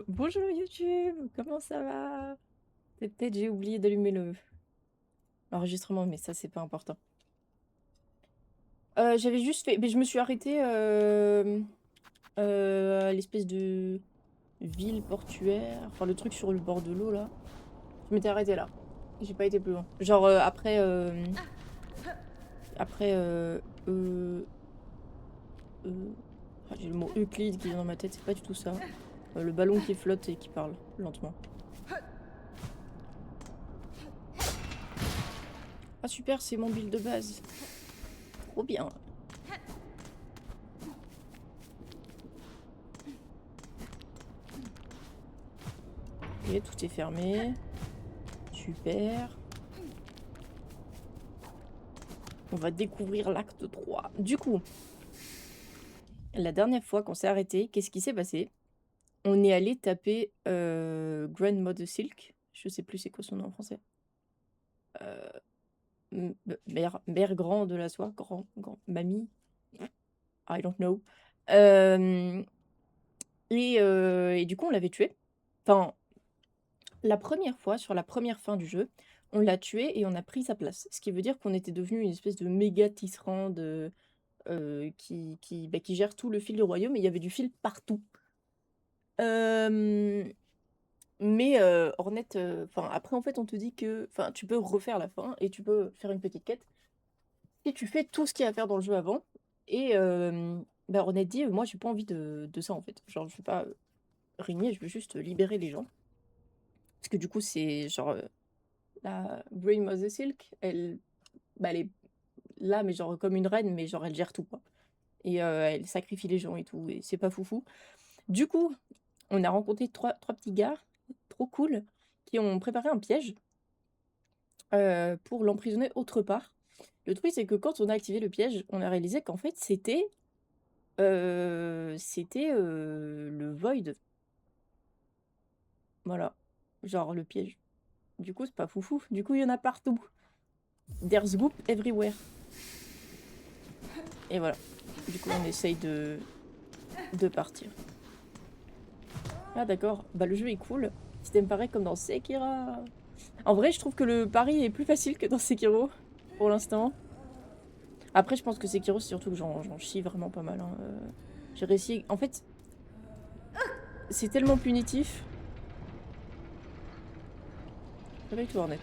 Bonjour YouTube, comment ça va? Peut-être j'ai oublié d'allumer l'enregistrement, mais ça c'est pas important. J'avais juste fait, mais je me suis arrêtée à l'espèce de ville portuaire, enfin le truc sur le bord de l'eau là. Je m'étais arrêtée là. J'ai pas été plus loin. Genre après euh, j'ai le mot Euclide qui vient dans ma tête, c'est pas du tout ça. Le ballon qui flotte et qui parle lentement. Ah super, c'est mon build de base. Trop bien. Ok, tout est fermé. Super. On va découvrir l'acte 3. Du coup, la dernière fois qu'on s'est arrêté, qu'est-ce qui s'est passé? On est allé taper Grandmother Silk. Je sais plus c'est quoi son nom en français. Mère grand de la soie. Grand, mamie. I don't know. Et du coup, on l'avait tué. Enfin, la première fois, sur la première fin du jeu, on l'a tué et on a pris sa place. Ce qui veut dire qu'on était devenu une espèce de méga tisserand qui gère tout le fil du royaume et il y avait du fil partout. Hem, mais Hornet, enfin, après, en fait, on te dit que enfin, tu peux refaire la fin et tu peux faire une petite quête si tu fais tout ce qu'il y a à faire dans le jeu avant et bah, Hornet dit: «Moi, j'ai pas envie de ça, en fait. Genre, je veux pas, régner, je veux juste libérer les gens». Parce que du coup, c'est genre, la Brain Mother Silk, elle bah, elle est là, mais genre comme une reine, mais genre elle gère tout, quoi et elle sacrifie les gens et tout et c'est pas foufou. Du coup, on a rencontré trois petits gars trop cool qui ont préparé un piège pour l'emprisonner autre part. Le truc, c'est que quand on a activé le piège, on a réalisé qu'en fait, le Void. Voilà, genre le piège. Du coup, c'est pas foufou. Du coup, il y en a partout. There's goop everywhere. Et voilà. Du coup, on essaye de partir. Ah d'accord, bah le jeu est cool. Système pareil comme dans Sekiro. En vrai, je trouve que le pari est plus facile que dans Sekiro, pour l'instant. Après, je pense que Sekiro, c'est surtout que j'en chie vraiment pas mal, hein. J'ai réussi... En fait, c'est tellement punitif. Réveille-toi, Hornet.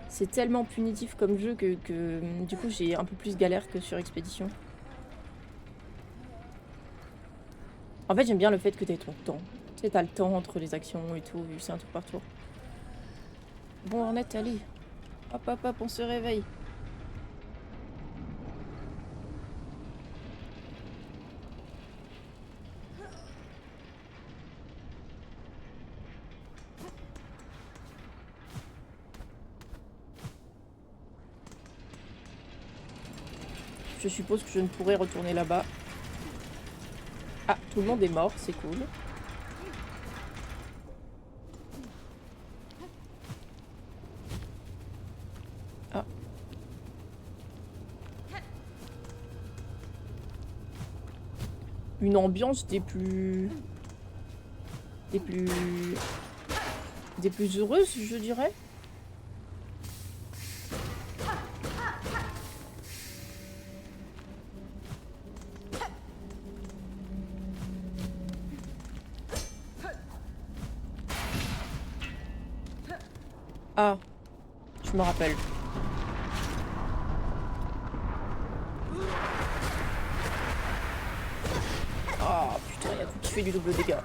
C'est tellement punitif comme jeu que du coup, j'ai un peu plus galère que sur Expédition. En fait, j'aime bien le fait que t'aies ton temps. Tu sais, t'as le temps entre les actions et tout, vu que c'est un tour par tour. Bon, Hornet, allez. Hop, hop, hop, on se réveille. Je suppose que je ne pourrai retourner là-bas. Ah, tout le monde est mort, c'est cool. Ah. Une ambiance des plus... des plus... des plus heureuses, je dirais. Ah, je me rappelle. Ah, putain, il y a tout qui fait du double dégât.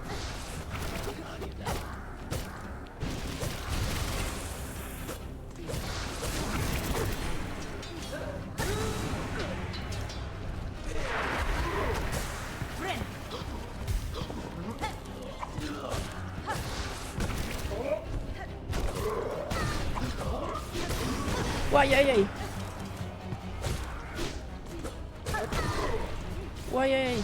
Ouais, aïe, aïe. Ouais, aïe, aïe.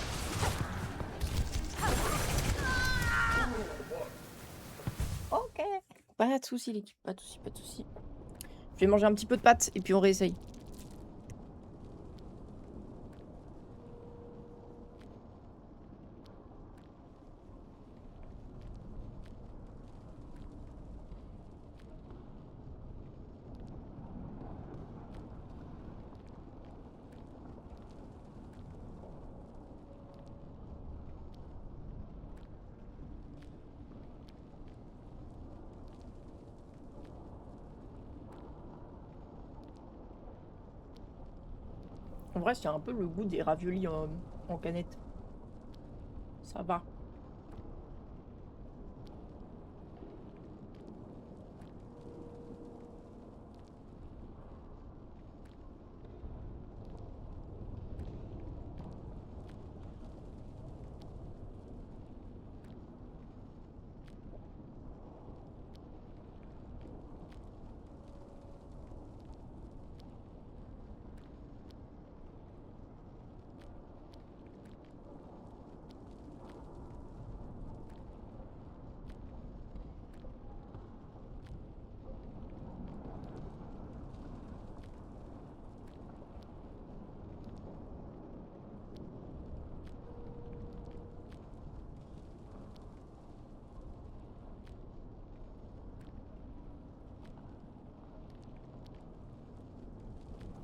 Ok. Pas de soucis, l'équipe, pas de soucis, pas de soucis. Je vais manger un petit peu de pâtes et puis on réessaye. vrai, c'est un peu le goût des raviolis en canette. Ça va.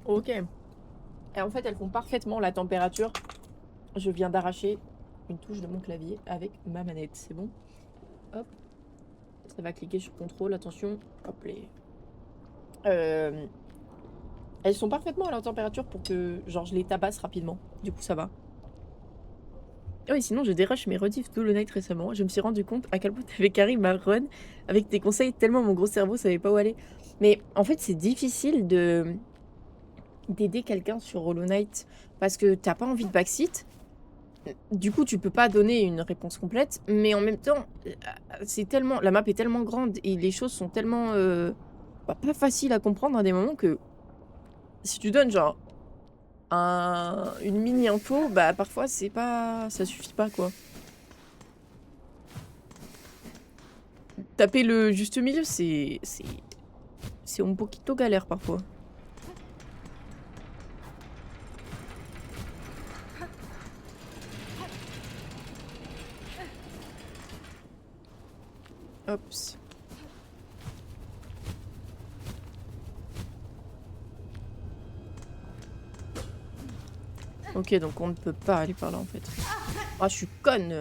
OK. Et en fait, elles font parfaitement la température. Je viens d'arracher une touche de mon clavier avec ma manette. C'est bon? Hop, ça va cliquer sur contrôle. Attention. Hop les. Elles sont parfaitement à leur température pour que, genre, je les tabasse rapidement. Du coup, ça va. Ah oui, sinon, je dérush mes rediffs d'Hollow Knight récemment. Je me suis rendu compte à quel point t'avais carry ma run avec tes conseils, tellement mon gros cerveau savait pas où aller. Mais en fait, c'est difficile d'aider quelqu'un sur Hollow Knight parce que t'as pas envie de backseat. Du coup, tu peux pas donner une réponse complète, mais en même temps, c'est tellement, la map est tellement grande et les choses sont tellement pas faciles à comprendre à des moments que si tu donnes genre une mini info, bah parfois c'est pas, ça suffit pas quoi. Taper le juste milieu, c'est un poquito galère parfois. Hop. Ok, donc on ne peut pas aller par là en fait. Ah, je suis conne.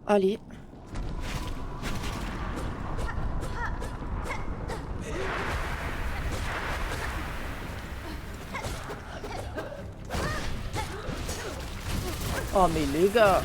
Allez. Oh mais les gars.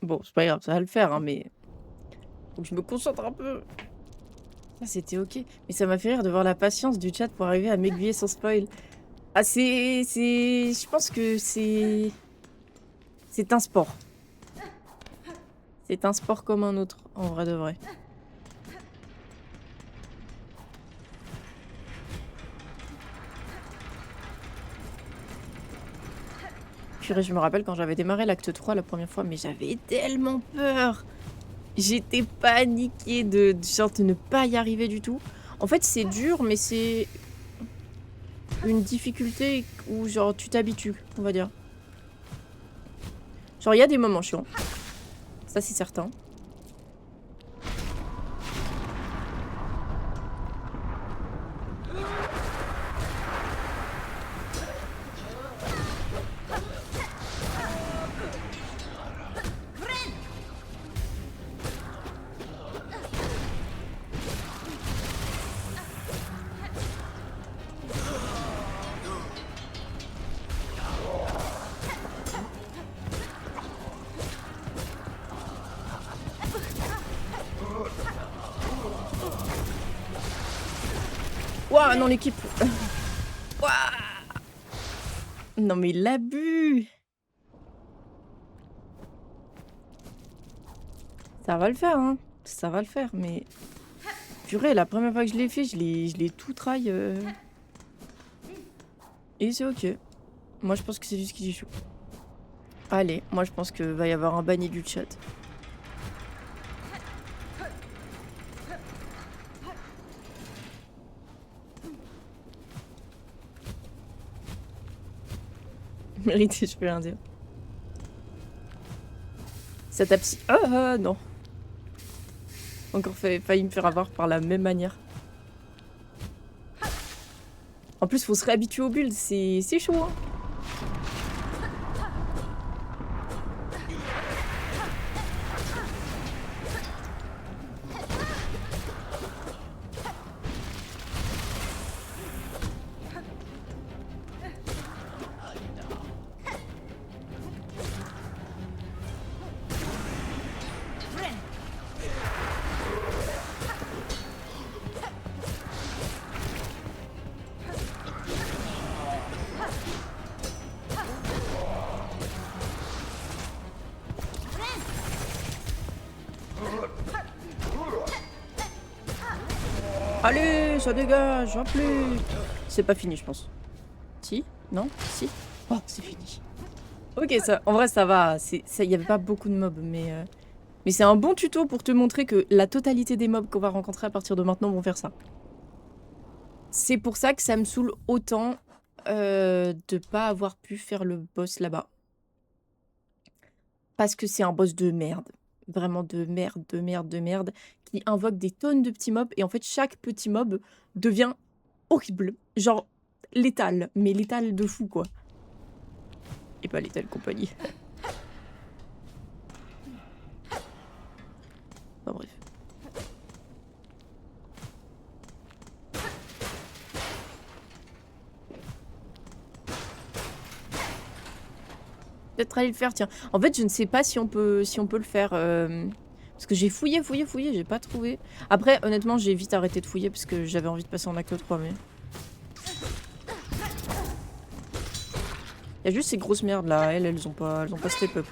Bon, c'est pas grave, ça va le faire, hein, mais faut que je me concentre un peu. Ah, c'était ok. Mais ça m'a fait rire de voir la patience du chat pour arriver à m'aiguiller sans spoil. Ah, je pense que c'est un sport. C'est un sport comme un autre, en vrai de vrai. Purée, je me rappelle quand j'avais démarré l'acte 3 la première fois, mais j'avais tellement peur. J'étais paniquée de genre de ne pas y arriver du tout. En fait, c'est dur, mais c'est une difficulté où genre tu t'habitues, on va dire. Genre il y a des moments chiants. Ça c'est certain. Ouah, non l'équipe. Ouah. Non mais l'abus. Ça va le faire, hein. Ça va le faire, mais... Purée, la première fois que je l'ai fait, je l'ai tout try. Et c'est ok. Moi, je pense que c'est juste qu'il joue. Allez, moi, je pense que va y avoir un banni du chat. Mérité, je peux rien dire. Ça tape si... Ah non. Encore failli me faire avoir par la même manière. En plus, faut se réhabituer aux builds, c'est chaud, hein. Allez, ça dégage, en plus. C'est pas fini, je pense. Si? Non? Si? Oh, c'est fini. Ok, ça, en vrai, ça va. Il y avait pas beaucoup de mobs, mais c'est un bon tuto pour te montrer que la totalité des mobs qu'on va rencontrer à partir de maintenant vont faire ça. C'est pour ça que ça me saoule autant de pas avoir pu faire le boss là-bas. Parce que c'est un boss de merde. Vraiment de merde, de merde, de merde. Qui invoque des tonnes de petits mobs. Et en fait, chaque petit mob devient horrible. Genre létal. Mais létal de fou, quoi. Et pas létal compagnie. Enfin bref. Peut-être aller le faire, tiens. En fait, je ne sais pas si on peut le faire. Parce que j'ai fouillé, j'ai pas trouvé. Après, honnêtement, j'ai vite arrêté de fouiller parce que j'avais envie de passer en acte 3, mais... Il y a juste ces grosses merdes là, elles ont pas step up.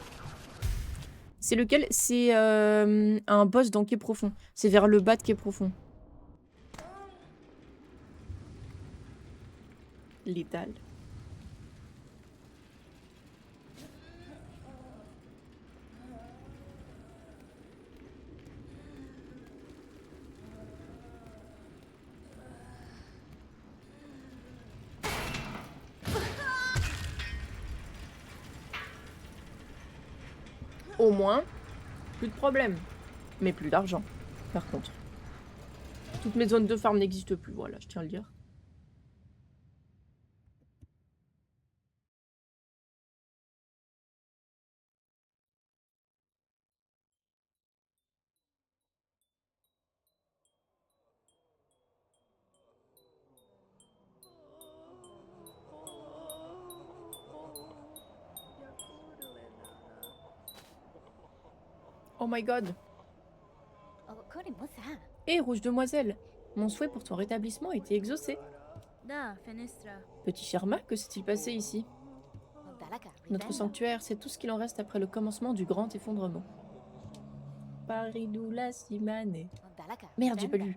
C'est lequel? C'est un boss dans Quai Profond. C'est vers le bas de Quai Profond. Létal. Au moins, plus de problème. Mais plus d'argent, par contre. Toutes mes zones de farm n'existent plus, voilà, je tiens à le dire. Oh my god. Hé, Rouge Demoiselle, mon souhait pour ton rétablissement a été exaucé. Petit Sherma, que s'est-il passé ici? Notre sanctuaire, c'est tout ce qu'il en reste après le commencement du grand effondrement. Paridoula Simane. Merde, j'ai pas lu.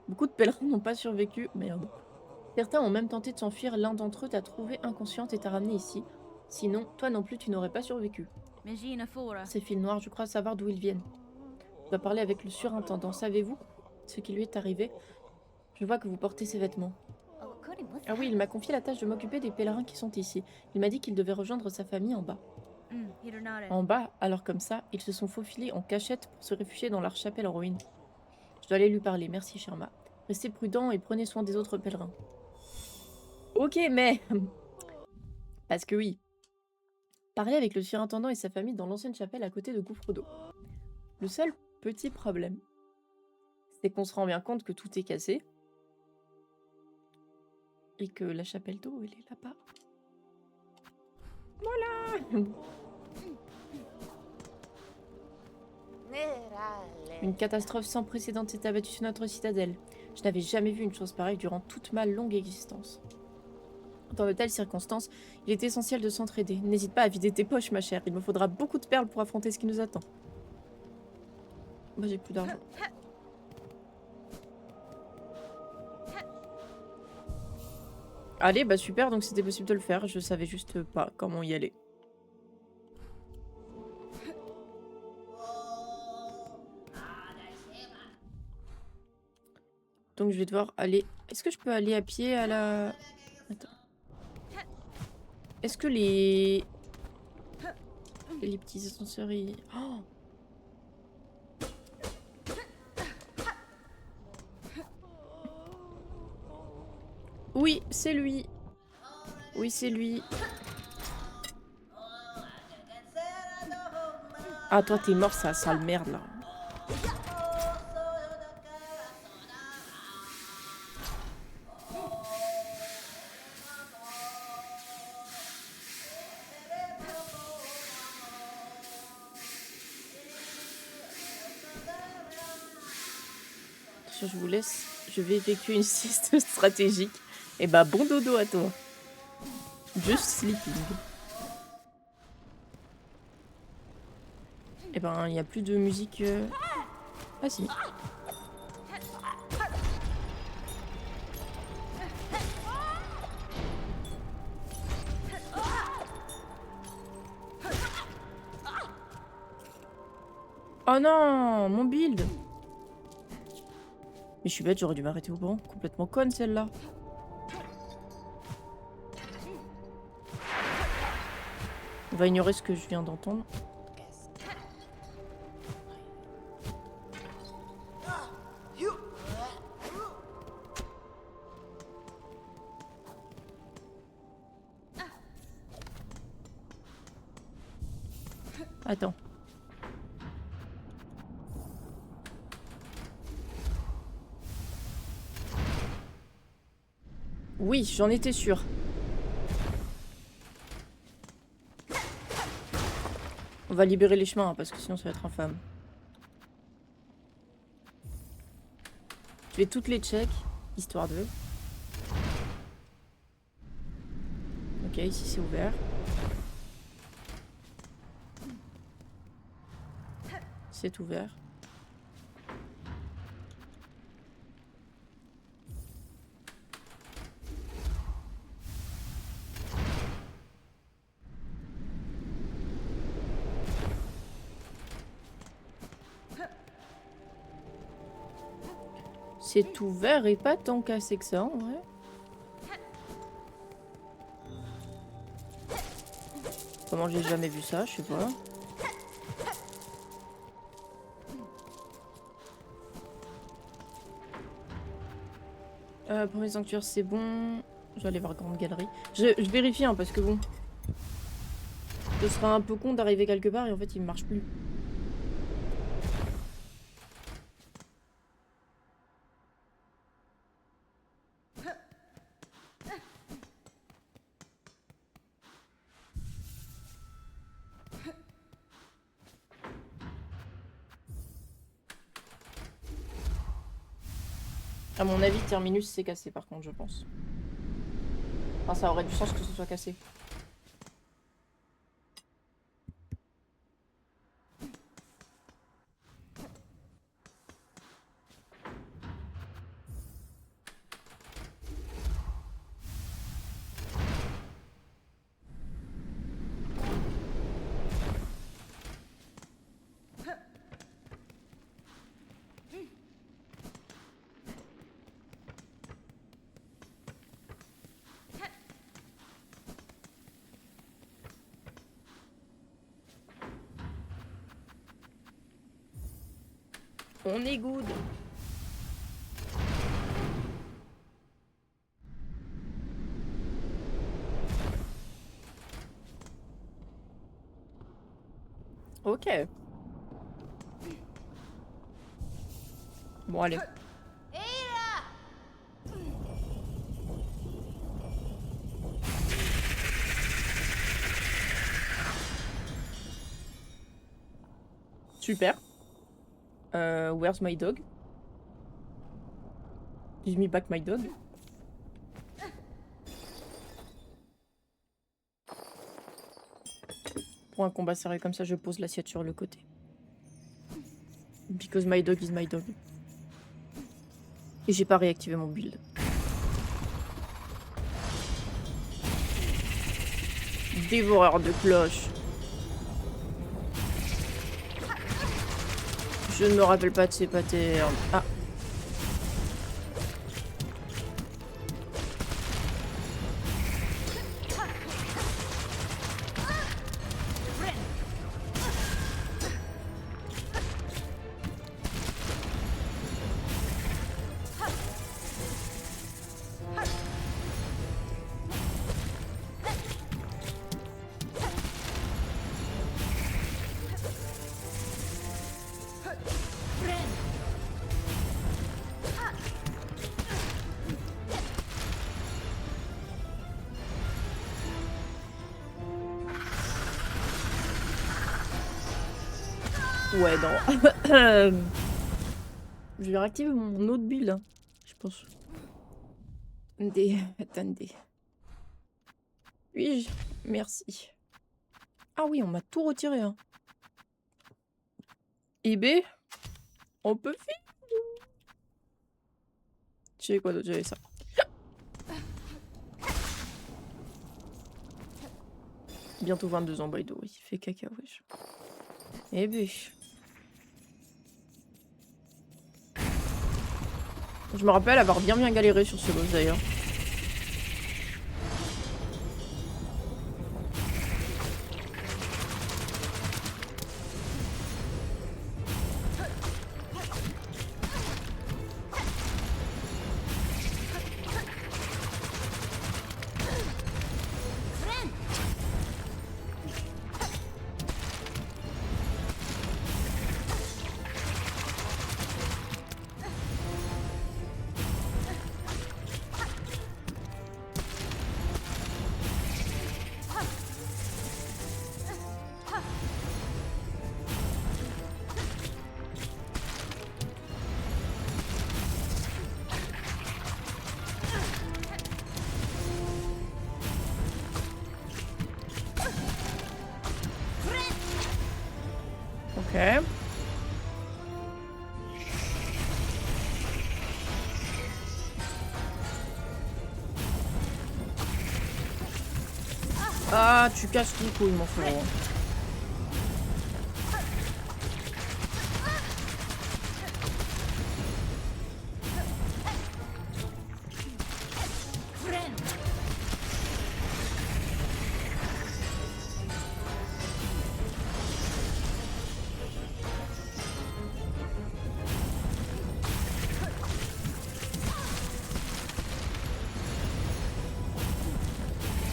Beaucoup de pèlerins n'ont pas survécu. Merde. Certains ont même tenté de s'enfuir. L'un d'entre eux t'a trouvé inconsciente et t'a ramené ici. Sinon, toi non plus, tu n'aurais pas survécu. Ces fils noirs, je crois savoir d'où ils viennent. Je dois parler avec le surintendant. Savez-vous ce qui lui est arrivé? Je vois que vous portez ces vêtements. Ah oui, il m'a confié la tâche de m'occuper des pèlerins qui sont ici. Il m'a dit qu'il devait rejoindre sa famille en bas. En bas, alors comme ça, ils se sont faufilés en cachette pour se réfugier dans leur chapelle en ruine. Je dois aller lui parler, merci Sherma. Restez prudent et prenez soin des autres pèlerins. Ok, mais... Parce que oui. Parler avec le surintendant et sa famille dans l'ancienne chapelle à côté de Gouffre d'eau. Le seul petit problème, c'est qu'on se rend bien compte que tout est cassé. Et que la chapelle d'eau, elle est là-bas. Voilà. Une catastrophe sans précédent s'est abattue sur notre citadelle. Je n'avais jamais vu une chose pareille durant toute ma longue existence. Dans de telles circonstances, il est essentiel de s'entraider. N'hésite pas à vider tes poches, ma chère. Il me faudra beaucoup de perles pour affronter ce qui nous attend. Moi, j'ai plus d'argent. Allez, bah super, donc c'était possible de le faire. Je savais juste pas comment y aller. Donc je vais devoir aller... Est-ce que je peux aller à pied à la... Attends. Est-ce que les petits ascenseurs, ils... Oh, oui, c'est lui. Oui, c'est lui. Ah, toi, t'es mort, ça sale merde, là. Attention, je vous laisse. Je vais effectuer une sieste stratégique. Et bah, bon dodo à toi. Just sleeping. Et ben, il n'y a plus de musique... Ah si. Oh non, mon build. Mais je suis bête, j'aurais dû m'arrêter au banc. Complètement conne celle-là. On va ignorer ce que je viens d'entendre. Attends. Oui, j'en étais sûre. On va libérer les chemins, hein, parce que sinon ça va être infâme. Je vais toutes les check, histoire de... Ok, ici c'est ouvert. C'est ouvert. C'est ouvert et pas tant cassé que ça en vrai. Comment j'ai jamais vu ça, je sais pas. Premier sanctuaire c'est bon. Je vais aller voir grande galerie. Je vérifie hein, parce que bon. Ce sera un peu con d'arriver quelque part et en fait il ne marche plus. À mon avis, Terminus c'est cassé par contre, je pense. Enfin, ça aurait du sens que ce soit cassé. On est good. Ok. Bon, allez. Super. Where's my dog? Give me back my dog. Pour un combat serré comme ça, je pose l'assiette sur le côté. Because my dog is my dog. Et j'ai pas réactivé mon build. Dévoreur de cloches. Je ne me rappelle pas de ces patterns. Ah. Ouais, non. Je vais réactiver mon autre build, hein, je pense. Attendez. Puis-je? Merci. Ah oui, on m'a tout retiré, hein. eBay? On peut faire? J'ai quoi d'autre? J'avais ça. Bientôt 22 ans, by the way. Il fait caca, wesh. Eh ben. Je me rappelle avoir bien galéré sur ce boss d'ailleurs. Ok. Ah, tu casses les couilles, mon frère.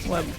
Ouais, bon.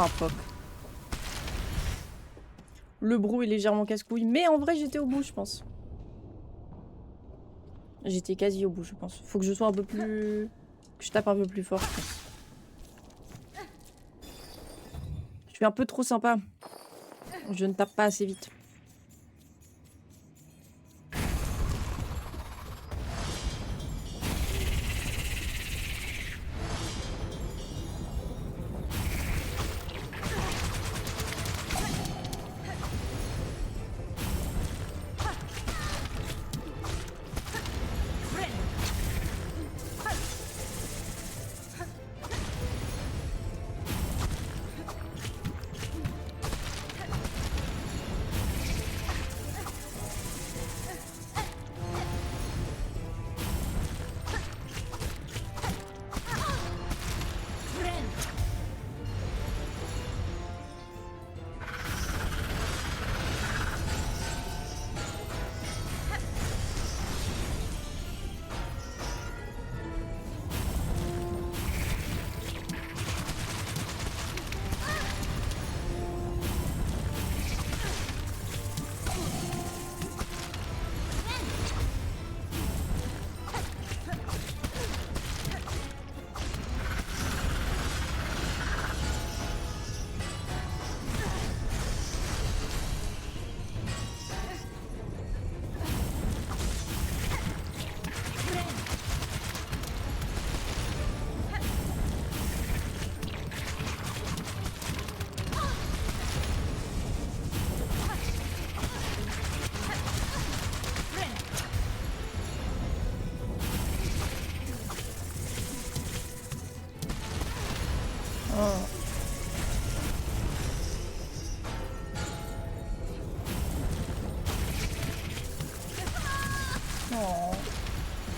Ah, fuck. Le brou est légèrement casse-couille, mais en vrai, j'étais au bout, je pense. J'étais quasi au bout, je pense. Faut que je sois un peu plus... Que je tape un peu plus fort, je pense. Je suis un peu trop sympa. Je ne tape pas assez vite.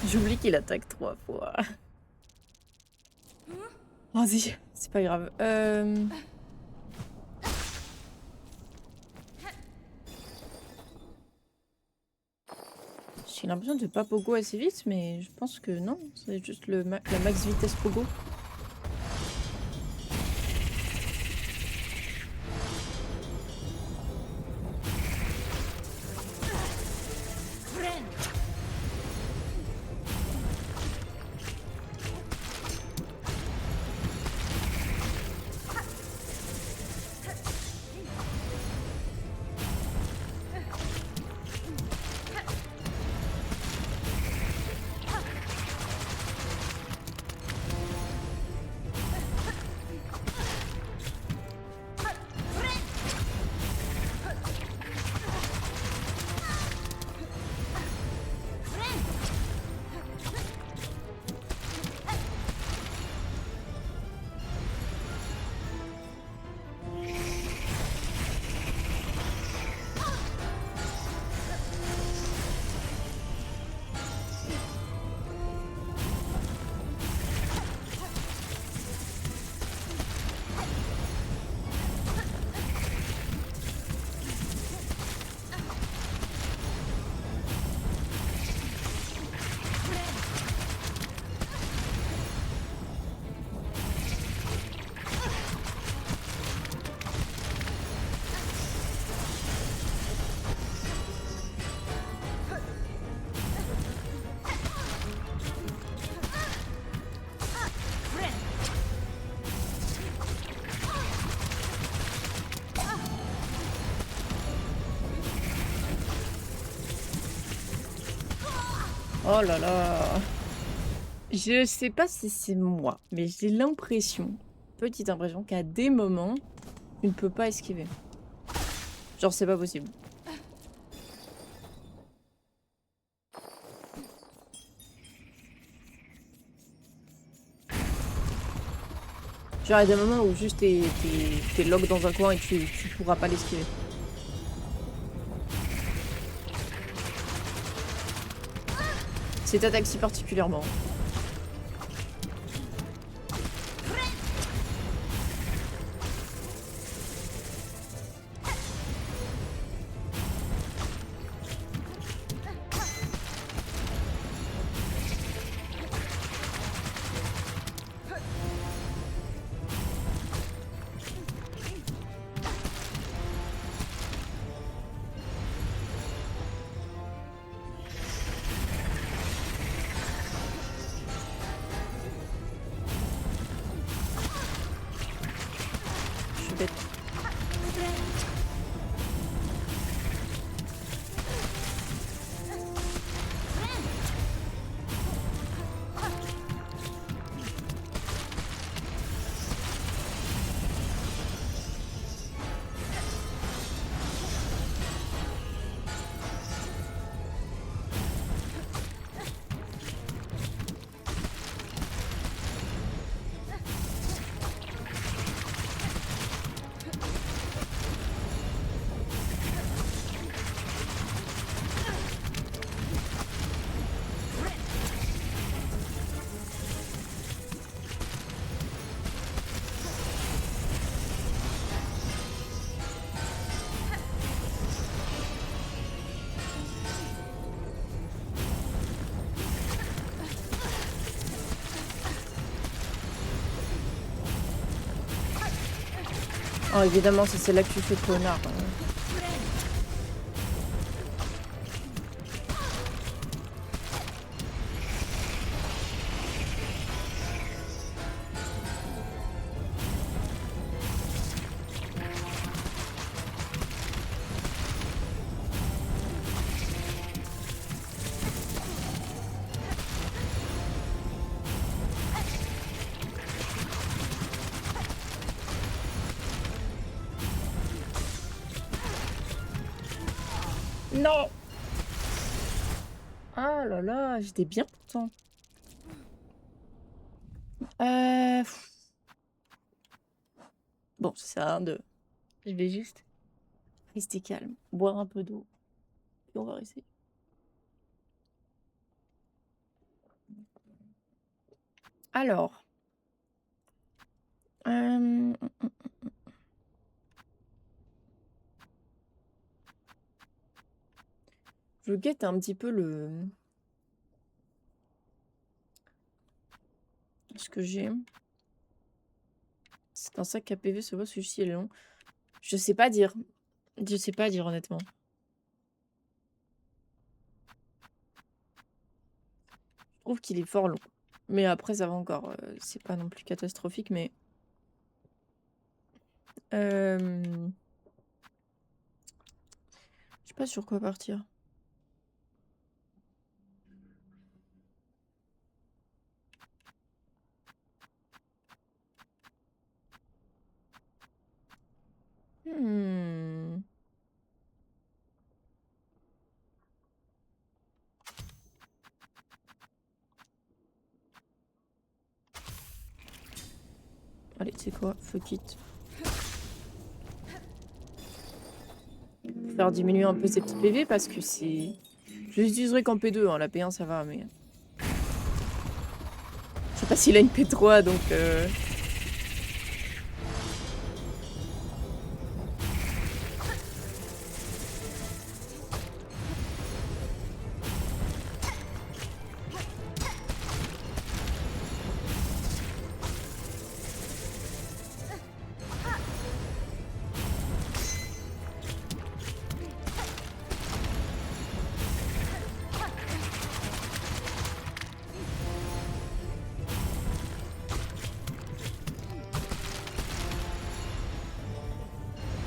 J'oublie qu'il attaque 3 fois. Vas-y, c'est pas grave. J'ai l'impression de pas pogo assez vite, mais je pense que non. C'est juste la max vitesse pogo. Oh là là. Je sais pas si c'est moi, mais j'ai l'impression, petite impression, qu'à des moments, tu ne peux pas esquiver. Genre, c'est pas possible. Genre, il y a des moments où juste t'es lock dans un coin et tu pourras pas l'esquiver. Cette attaque-ci particulièrement. Je suis bête. Oh, évidemment, c'est celle-là que tu fais connard. Non! Ah là là, j'étais bien pourtant. Pff. Bon, ça sert à rien de... Je vais juste rester calme, boire un peu d'eau, et on va essayer. Alors, hem, je guette un petit peu le ce que j'ai. C'est un sac à PV, ce voit celui-ci est long. Je sais pas dire. Je sais pas dire honnêtement. Je trouve qu'il est fort long. Mais après ça va encore, c'est pas non plus catastrophique mais hem, je sais pas sur quoi partir. Mmh. Allez, tu sais quoi? Fuck it. Faire diminuer un peu ses petits PV parce que c'est je les utiliserai qu'en P2, hein, la P1 ça va mais je sais pas s'il a une P3 donc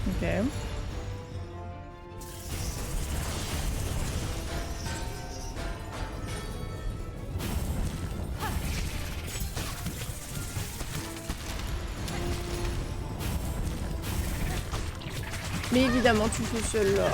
OK. Mais évidemment tu fais seul là.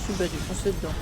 Je suis battu, foncé dedans.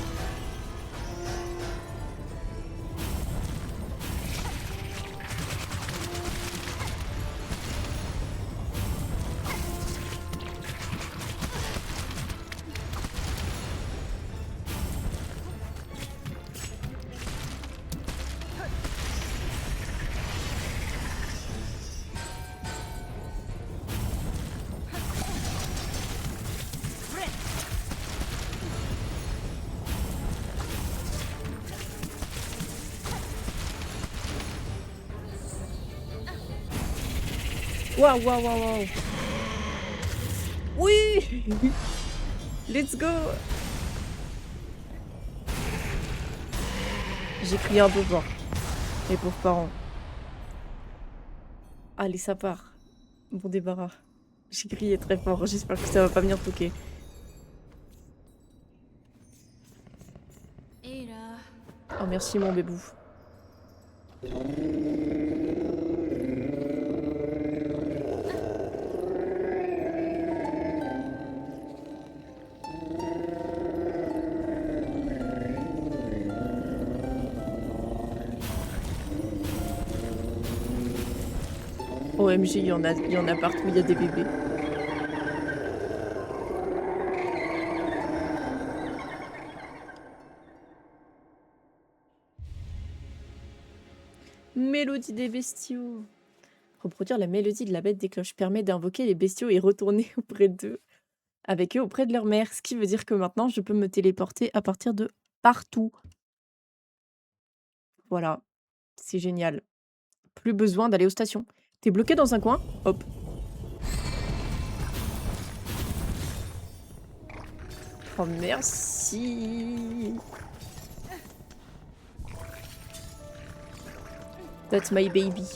Waouh, waouh, waouh, waouh. Oui! Let's go! J'ai crié un peu fort. Les pauvres parents. Allez, ça part. Bon débarras. J'ai crié très fort. J'espère que ça va pas venir toquer. Oh merci mon bébou. OMG, il y en a partout, il y a des bébés. Mélodie des bestiaux. Reproduire la mélodie de la bête des cloches permet d'invoquer les bestiaux et retourner auprès d'eux, avec eux auprès de leur mère. Ce qui veut dire que maintenant, je peux me téléporter à partir de partout. Voilà, c'est génial. Plus besoin d'aller aux stations. T'es bloqué dans un coin? Hop. Oh, merci. That's my baby.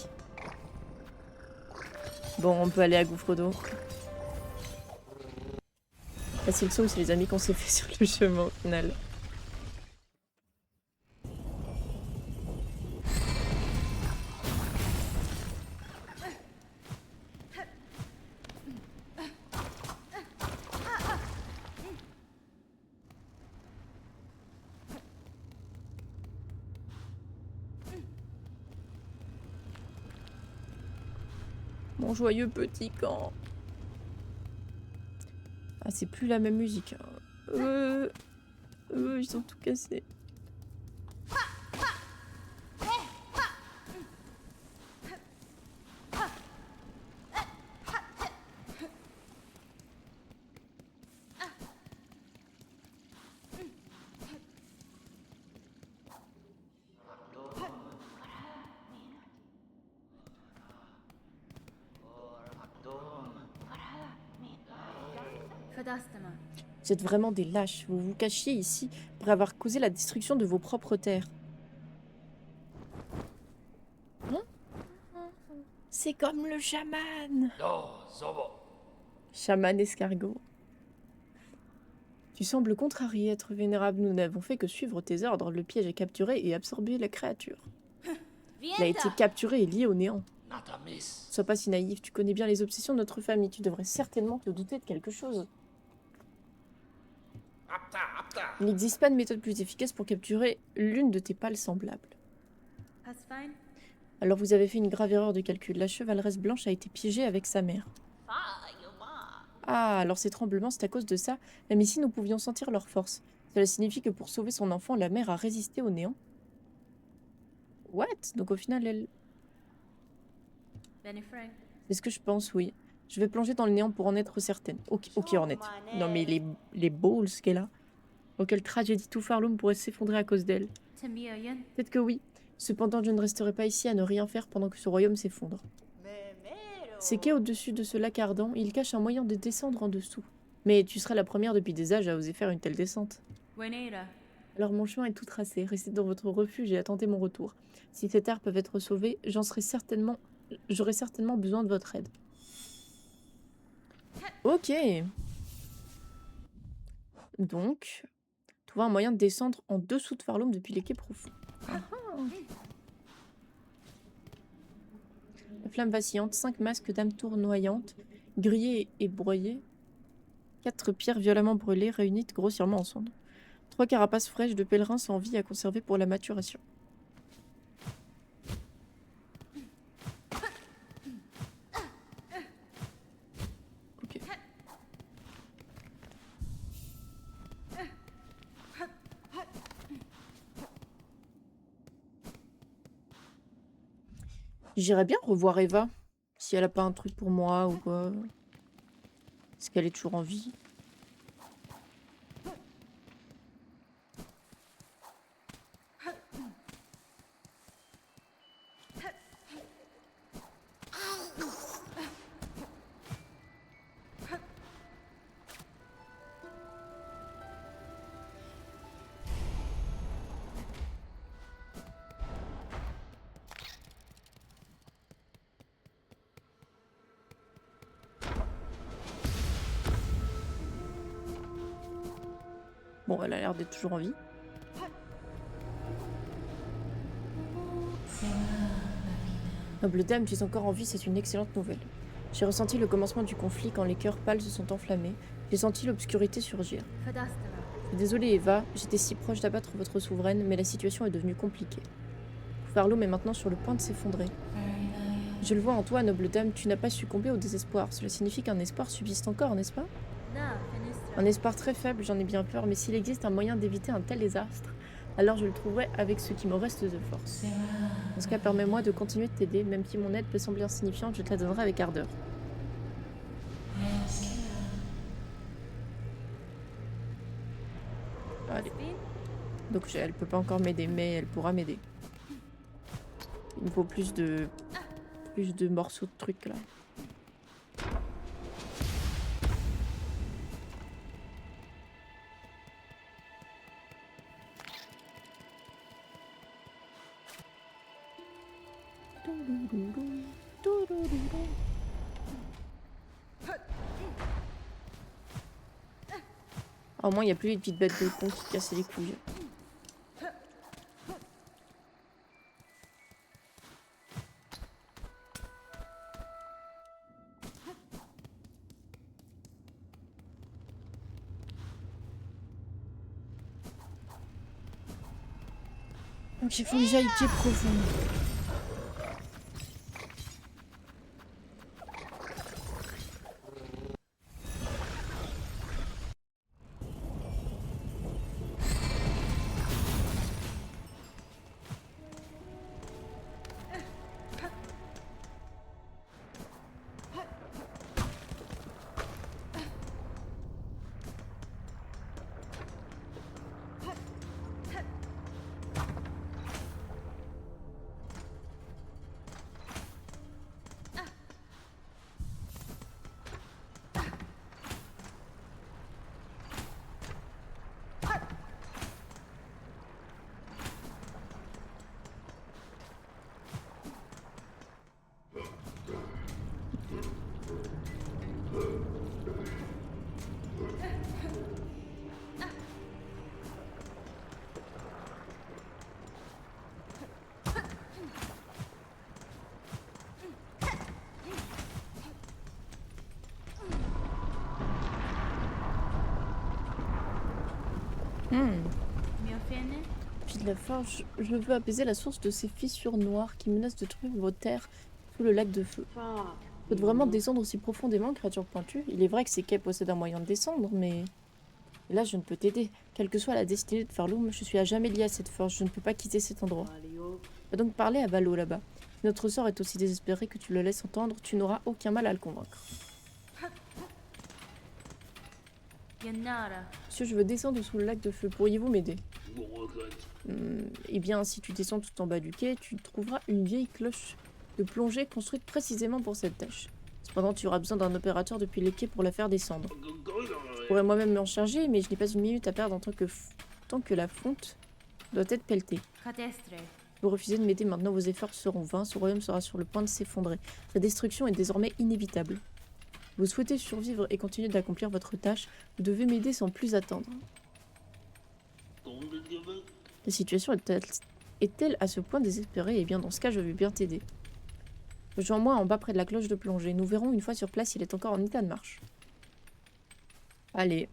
Bon, on peut aller à Gouffre d'eau. La Silksong, c'est les amis qu'on s'est fait sur le chemin au final. Mon joyeux petit camp. Ah, c'est plus la même musique. Hein. Ils sont tout cassés. Vous êtes vraiment des lâches. Vous vous cachiez ici pour avoir causé la destruction de vos propres terres. Hein? C'est comme le chaman. Chaman escargot. Tu sembles contrarié, être vénérable. Nous n'avons fait que suivre tes ordres. Le piège est capturé et absorbé la créature. Il a été capturé et lié au néant. Sois pas si naïf. Tu connais bien les obsessions de notre famille. Tu devrais certainement te douter de quelque chose. Il n'existe pas de méthode plus efficace pour capturer l'une de tes pâles semblables. Alors vous avez fait une grave erreur de calcul. La chevaleresse blanche a été piégée avec sa mère. Ah, alors ces tremblements, c'est à cause de ça. Même ici, nous pouvions sentir leur force. Cela signifie que pour sauver son enfant, la mère a résisté au néant. What? Donc au final, elle... C'est ce que je pense, oui. Je vais plonger dans le néant pour en être certaine. Ok, Hornet. Non mais les balls qu'elle a. Oh, quelle tragédie, tout Farloom pourrait s'effondrer à cause d'elle. Peut-être que oui. Cependant, je ne resterai pas ici à ne rien faire pendant que ce royaume s'effondre. C'est qu'au-dessus de ce lac ardent, il cache un moyen de descendre en dessous. Mais tu seras la première depuis des âges à oser faire une telle descente. Alors mon chemin est tout tracé. Restez dans votre refuge et attendez mon retour. Si ces terres peuvent être sauvées, j'aurai certainement besoin de votre aide. Ok. Donc, trouver un moyen de descendre en dessous de Farloom depuis les quais profonds. Ah ah. La flamme vacillante, 5 masques d'âmes tournoyantes, grillées et broyées, 4 pierres violemment brûlées réunies grossièrement ensemble. 3 carapaces fraîches de pèlerins sans vie à conserver pour la maturation. Ok. J'irais bien revoir Eva, si elle a pas un truc pour moi ou quoi. Est-ce qu'elle est toujours en vie? Bon, elle a l'air d'être toujours en vie. Noble dame, tu es encore en vie, c'est une excellente nouvelle. J'ai ressenti le commencement du conflit quand les cœurs pâles se sont enflammés. J'ai senti l'obscurité surgir. Désolée Eva, j'étais si proche d'abattre votre souveraine, mais la situation est devenue compliquée. Farloom est maintenant sur le point de s'effondrer. Je le vois en toi, noble dame, tu n'as pas succombé au désespoir. Cela signifie qu'un espoir subsiste encore, n'est-ce pas? Un espoir très faible, j'en ai bien peur, mais s'il existe un moyen d'éviter un tel désastre, alors je le trouverai avec ce qui me reste de force. Dans ce cas, permets-moi de continuer de t'aider, même si mon aide peut sembler insignifiante, je te la donnerai avec ardeur. Allez. Donc elle peut pas encore m'aider, mais elle pourra m'aider. Il me faut plus de morceaux de trucs là. Au moins il n'y a plus les petites bêtes de con qui cassaient les couilles. Donc il faut que j'aille pied profond. Puis de la forge, je veux apaiser la source de ces fissures noires qui menacent de trouver vos terres sous le lac de feu. Faut vraiment descendre aussi profondément, créature pointue. Il est vrai que ces quais possèdent un moyen de descendre, mais là je ne peux t'aider. Quelle que soit la destinée de Farloum, je suis à jamais liée à cette forge, je ne peux pas quitter cet endroit. Va donc parler à Valo là-bas. Si notre sort est aussi désespéré que tu le laisses entendre, tu n'auras aucun mal à le convaincre. Monsieur, je veux descendre sous le lac de feu. Pourriez-vous m'aider? Eh bien, si tu descends tout en bas du quai, tu trouveras une vieille cloche de plongée construite précisément pour cette tâche. Cependant, tu auras besoin d'un opérateur depuis les quais pour la faire descendre. Je pourrais moi-même m'en charger, mais je n'ai pas une minute à perdre en tant que la fonte doit être pelletée. Si vous refusez de m'aider maintenant, vos efforts seront vains, ce royaume sera sur le point de s'effondrer. Sa destruction est désormais inévitable. Vous souhaitez survivre et continuer d'accomplir votre tâche, vous devez m'aider sans plus attendre. La situation est-elle à ce point désespérée? Eh bien, dans ce cas, je vais bien t'aider. Rejoins-moi en bas près de la cloche de plongée. Nous verrons une fois sur place s'il est encore en état de marche. Allez.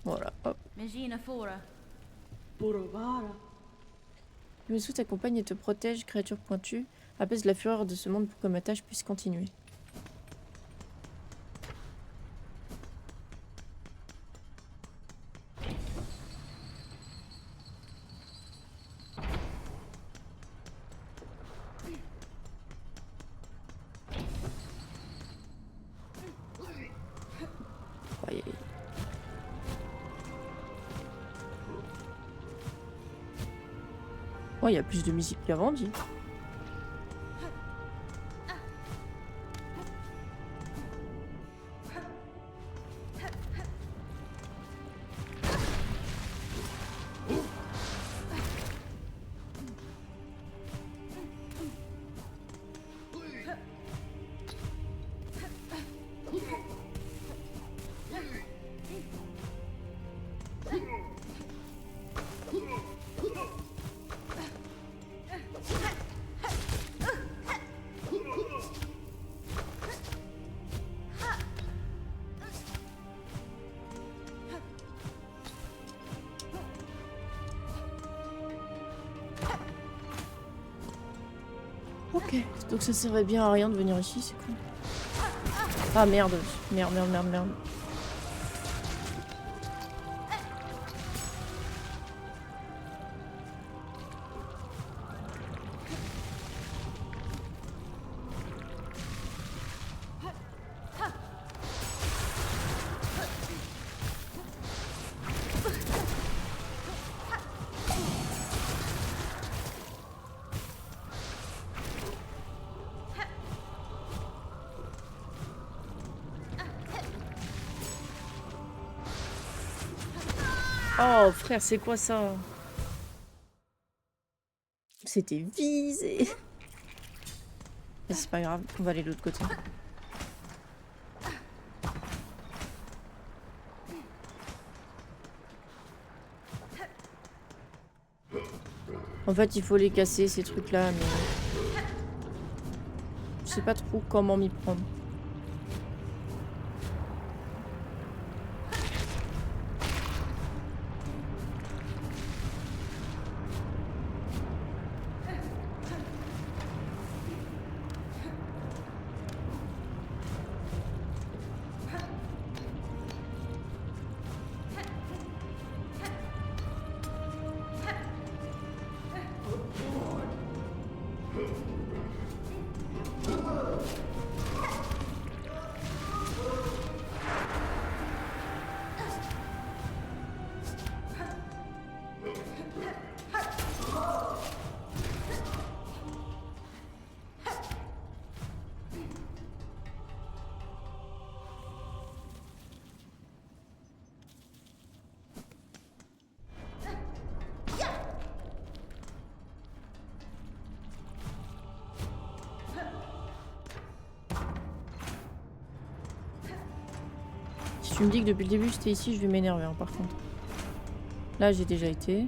Voilà, hop. Je me sous t'accompagne et te protège, créature pointue. Apaise la fureur de ce monde pour que ma tâche puisse continuer. Oh, il y a plus de musique qu'avant, dit. Ok, donc ça servait bien à rien de venir ici, c'est cool. Ah merde, merde, merde, merde, merde. Oh frère, c'est quoi ça? C'était visé. C'est pas grave, on va aller de l'autre côté. En fait, il faut les casser, ces trucs-là, mais... Je sais pas trop comment m'y prendre. Si tu me dis que depuis le début j'étais ici, je vais m'énerver hein, par contre. Là j'ai déjà été.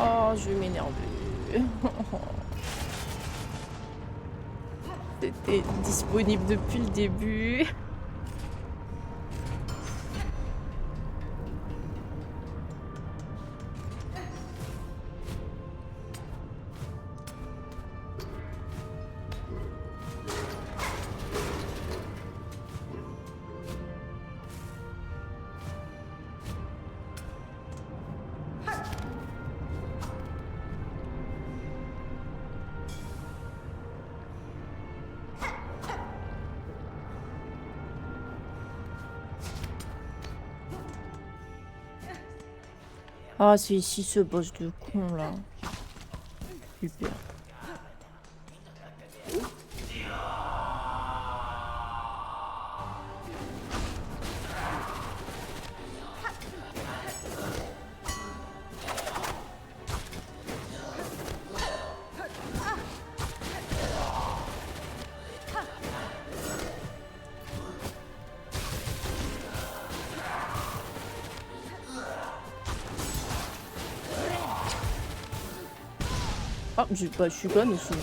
Oh, je vais m'énerver. C'était disponible depuis le début. Ah, c'est ici ce boss de con là. Super. Ah, je suis conne aussi.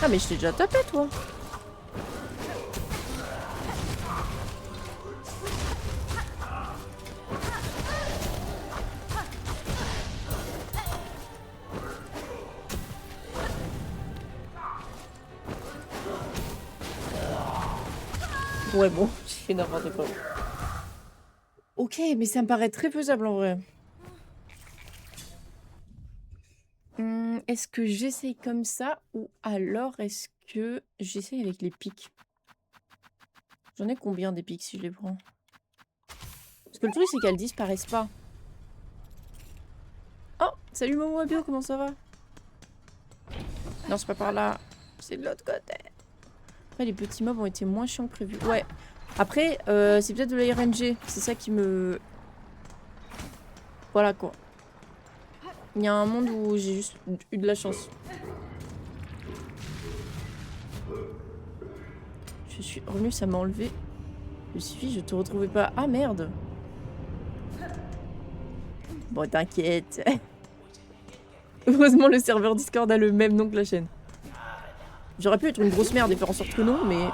Ah mais je t'ai déjà tapé toi. Ouais bon, je fais n'importe quoi. Ok, mais ça me paraît très faisable en vrai. Est-ce que j'essaye comme ça ou alors est-ce que j'essaye avec les pics? J'en ai combien des pics si je les prends? Parce que le truc c'est qu'elles disparaissent pas. Oh, salut Momo Bio, comment ça va? Non, c'est pas par là. C'est de l'autre côté. Après, les petits mobs ont été moins chiants que prévu. Ouais. Après, c'est peut-être de la RNG. C'est ça qui me... Voilà quoi. Il y a un monde où j'ai juste eu de la chance. Je suis revenue, ça m'a enlevé. Je suis, je te retrouvais pas. Ah merde. Bon, t'inquiète. Heureusement, le serveur Discord a le même nom que la chaîne. J'aurais pu être une grosse merde et faire en sorte que non, mais...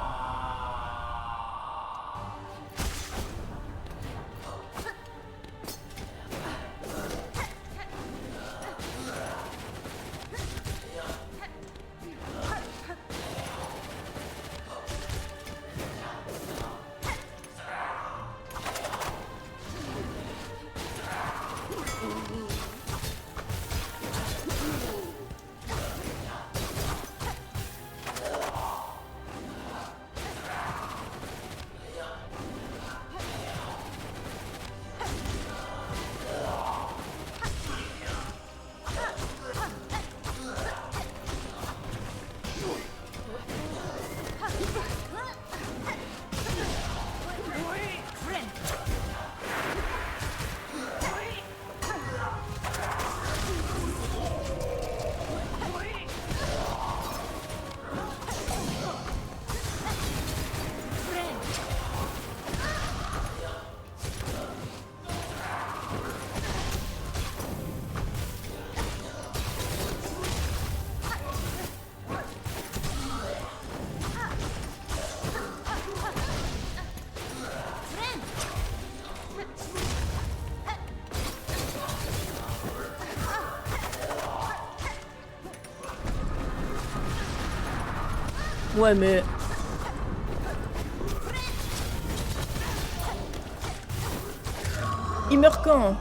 Ouais, mais... Il meurt quand?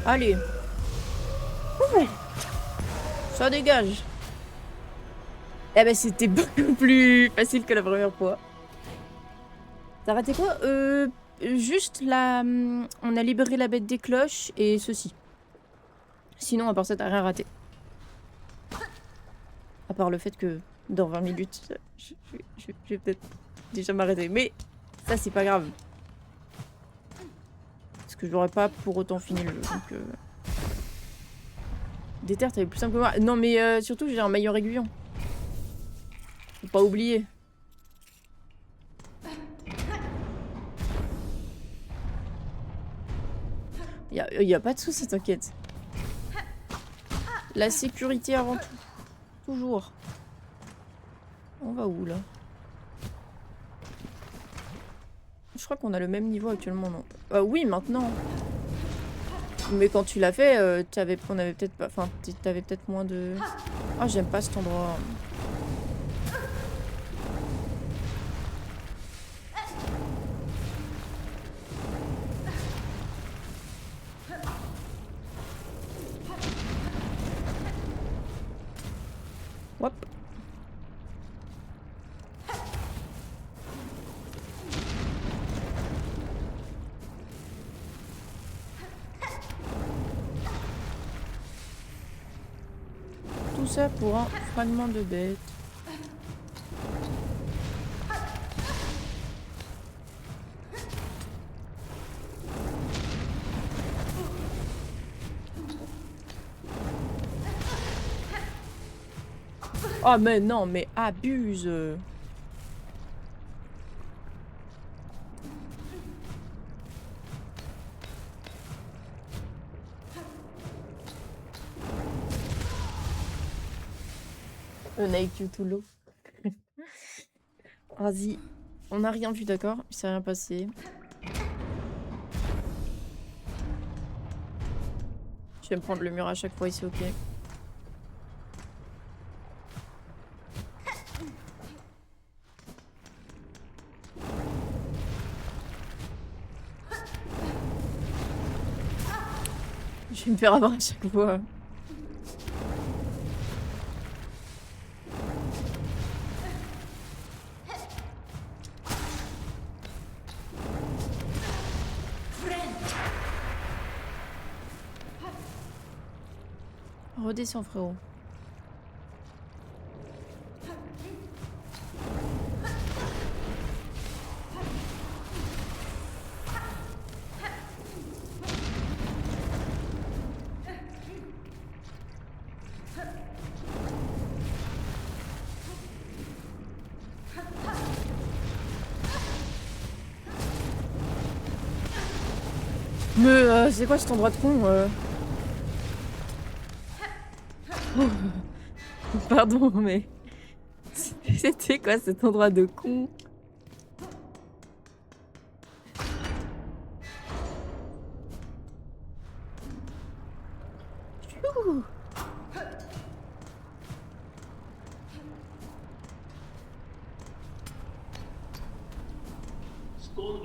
Allez. Ouh. Ça dégage. Eh ben c'était beaucoup plus facile que la première fois. T'as raté quoi? Juste la... On a libéré la bête des cloches et ceci. Sinon, à part ça, t'as rien raté. À part le fait que dans 20 minutes, je vais peut-être déjà m'arrêter. Mais ça, c'est pas grave. Parce que j'aurais pas pour autant fini le jeu. Donc, des terres, t'avais plus simple que moi. Non, mais surtout, j'ai un meilleur aiguillon. Faut pas oublier. Y a pas de soucis, t'inquiète. La sécurité avant tout. Toujours. On va où, là? Je crois qu'on a le même niveau actuellement, non? Oui, maintenant. Mais quand tu l'as fait, on avait peut-être pas... Enfin, t'avais peut-être moins de... Ah, j'aime pas cet endroit. Hop. Tout ça pour un fragment de bête. Oh mais non, mais abuse. On a eu tout l'eau. Vas-y. On n'a rien vu, d'accord? Il s'est rien passé. Je vais me prendre le mur à chaque fois ici, ok. Je vais me faire avoir à chaque fois. Redescends, frérot. Mais c'est quoi cet endroit de con Oh. Pardon, mais... C'était quoi cet endroit de con? Ouh.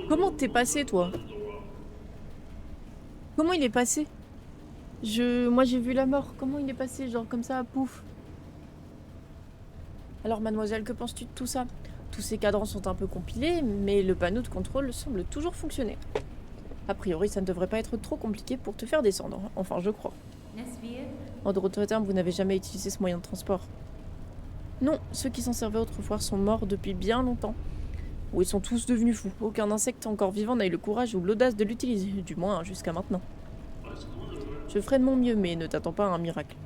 Comment t'es passé, toi? Comment il est passé? Moi, j'ai vu la mort. Comment il est passé? Genre comme ça, pouf. Alors, mademoiselle, que penses-tu de tout ça? Tous ces cadrans sont un peu compilés, mais le panneau de contrôle semble toujours fonctionner. A priori, ça ne devrait pas être trop compliqué pour te faire descendre. Enfin, je crois. En d'autres termes, vous n'avez jamais utilisé ce moyen de transport. Non, ceux qui s'en servaient autrefois sont morts depuis bien longtemps. Ou ils sont tous devenus fous. Aucun insecte encore vivant n'a eu le courage ou l'audace de l'utiliser, du moins jusqu'à maintenant. Je ferai de mon mieux, mais ne t'attends pas à un miracle.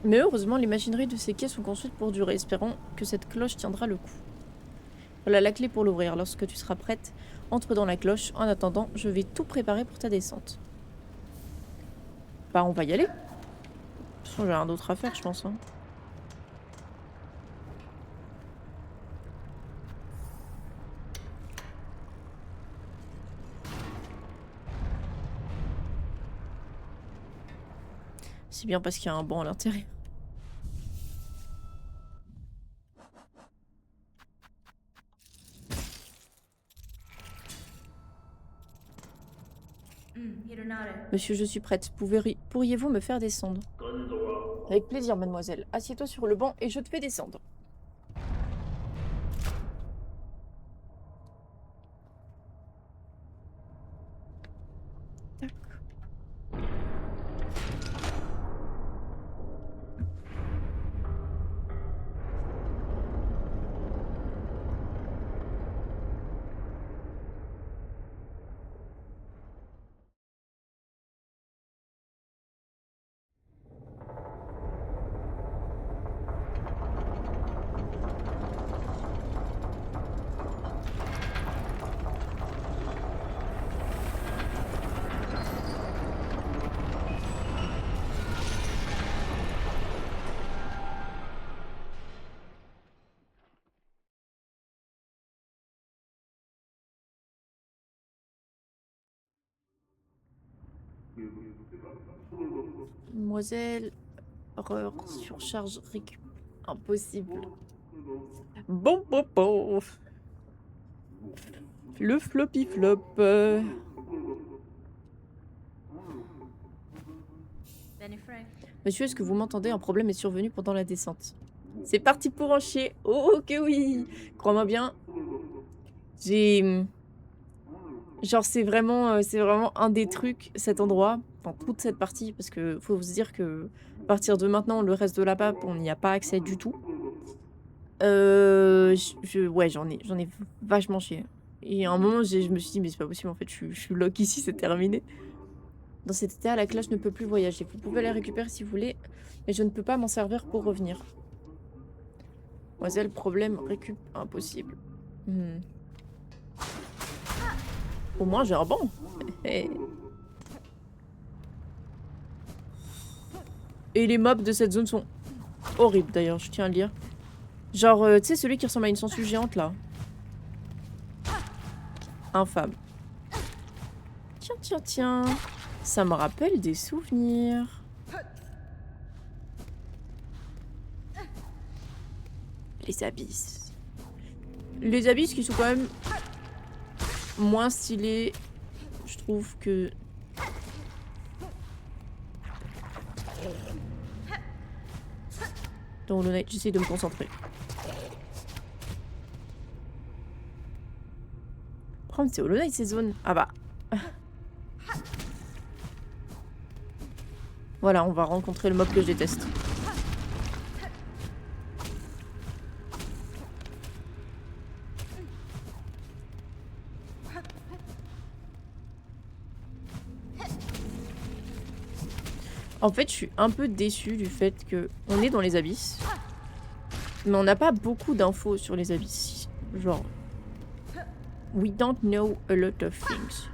Mais heureusement, les machineries de ces quais sont construites pour durer. Espérons que cette cloche tiendra le coup. Voilà la clé pour l'ouvrir. Lorsque tu seras prête, entre dans la cloche. En attendant, je vais tout préparer pour ta descente. Bah, on va y aller. De toute façon, j'ai rien d'autre à faire, je pense. Hein. C'est bien parce qu'il y a un banc à l'intérieur. Monsieur, je suis prête. Pourriez-vous me faire descendre? Avec plaisir, mademoiselle. Assieds-toi sur le banc et je te fais descendre. Tac. Mademoiselle, horreur, surcharge, récup. Impossible. Bon, bon, bon. Le floppy flop. Monsieur, est-ce que vous m'entendez? Un problème est survenu pendant la descente. C'est parti pour en chier. Oh, que oui. Crois-moi bien. J'ai... Genre, c'est vraiment un des trucs, cet endroit, enfin, toute cette partie, parce que faut se dire que à partir de maintenant, le reste de la map, on n'y a pas accès du tout. Ouais, j'en ai vachement chié. Et à un moment, je me suis dit, mais c'est pas possible, en fait, je suis lock ici, c'est terminé. Dans cet état, la cloche ne peut plus voyager. Vous pouvez la récupérer si vous voulez, mais je ne peux pas m'en servir pour revenir. Mademoiselle, problème, récup, impossible. Hmm. Au moins, j'ai un banc. Et les mobs de cette zone sont horribles, d'ailleurs, je tiens à le dire. Genre, tu sais, celui qui ressemble à une sangsue géante, là. Infâme. Tiens, tiens, tiens. Ça me rappelle des souvenirs. Les abysses. Les abysses qui sont quand même moins stylés, je trouve, que... dans Hollow Knight, j'essaie de me concentrer. Oh, mais c'est Hollow Knight, ces zones. Ah bah. Voilà, on va rencontrer le mob que je déteste. En fait, je suis un peu déçue du fait que on est dans les abysses, mais on n'a pas beaucoup d'infos sur les abysses. Genre, we don't know a lot of things.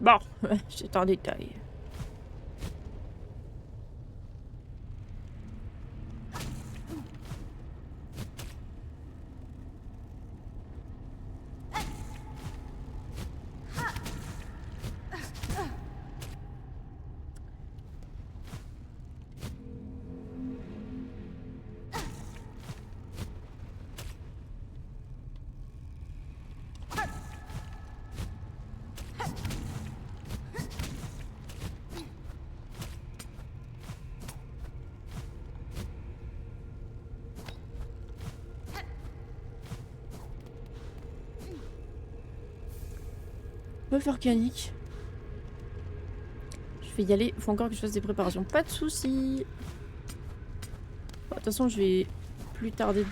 Bon, c'est un détail. On peut faire canique. Je vais y aller. Faut encore que je fasse des préparations. Pas de soucis. Bon, de toute façon, je vais plus tarder.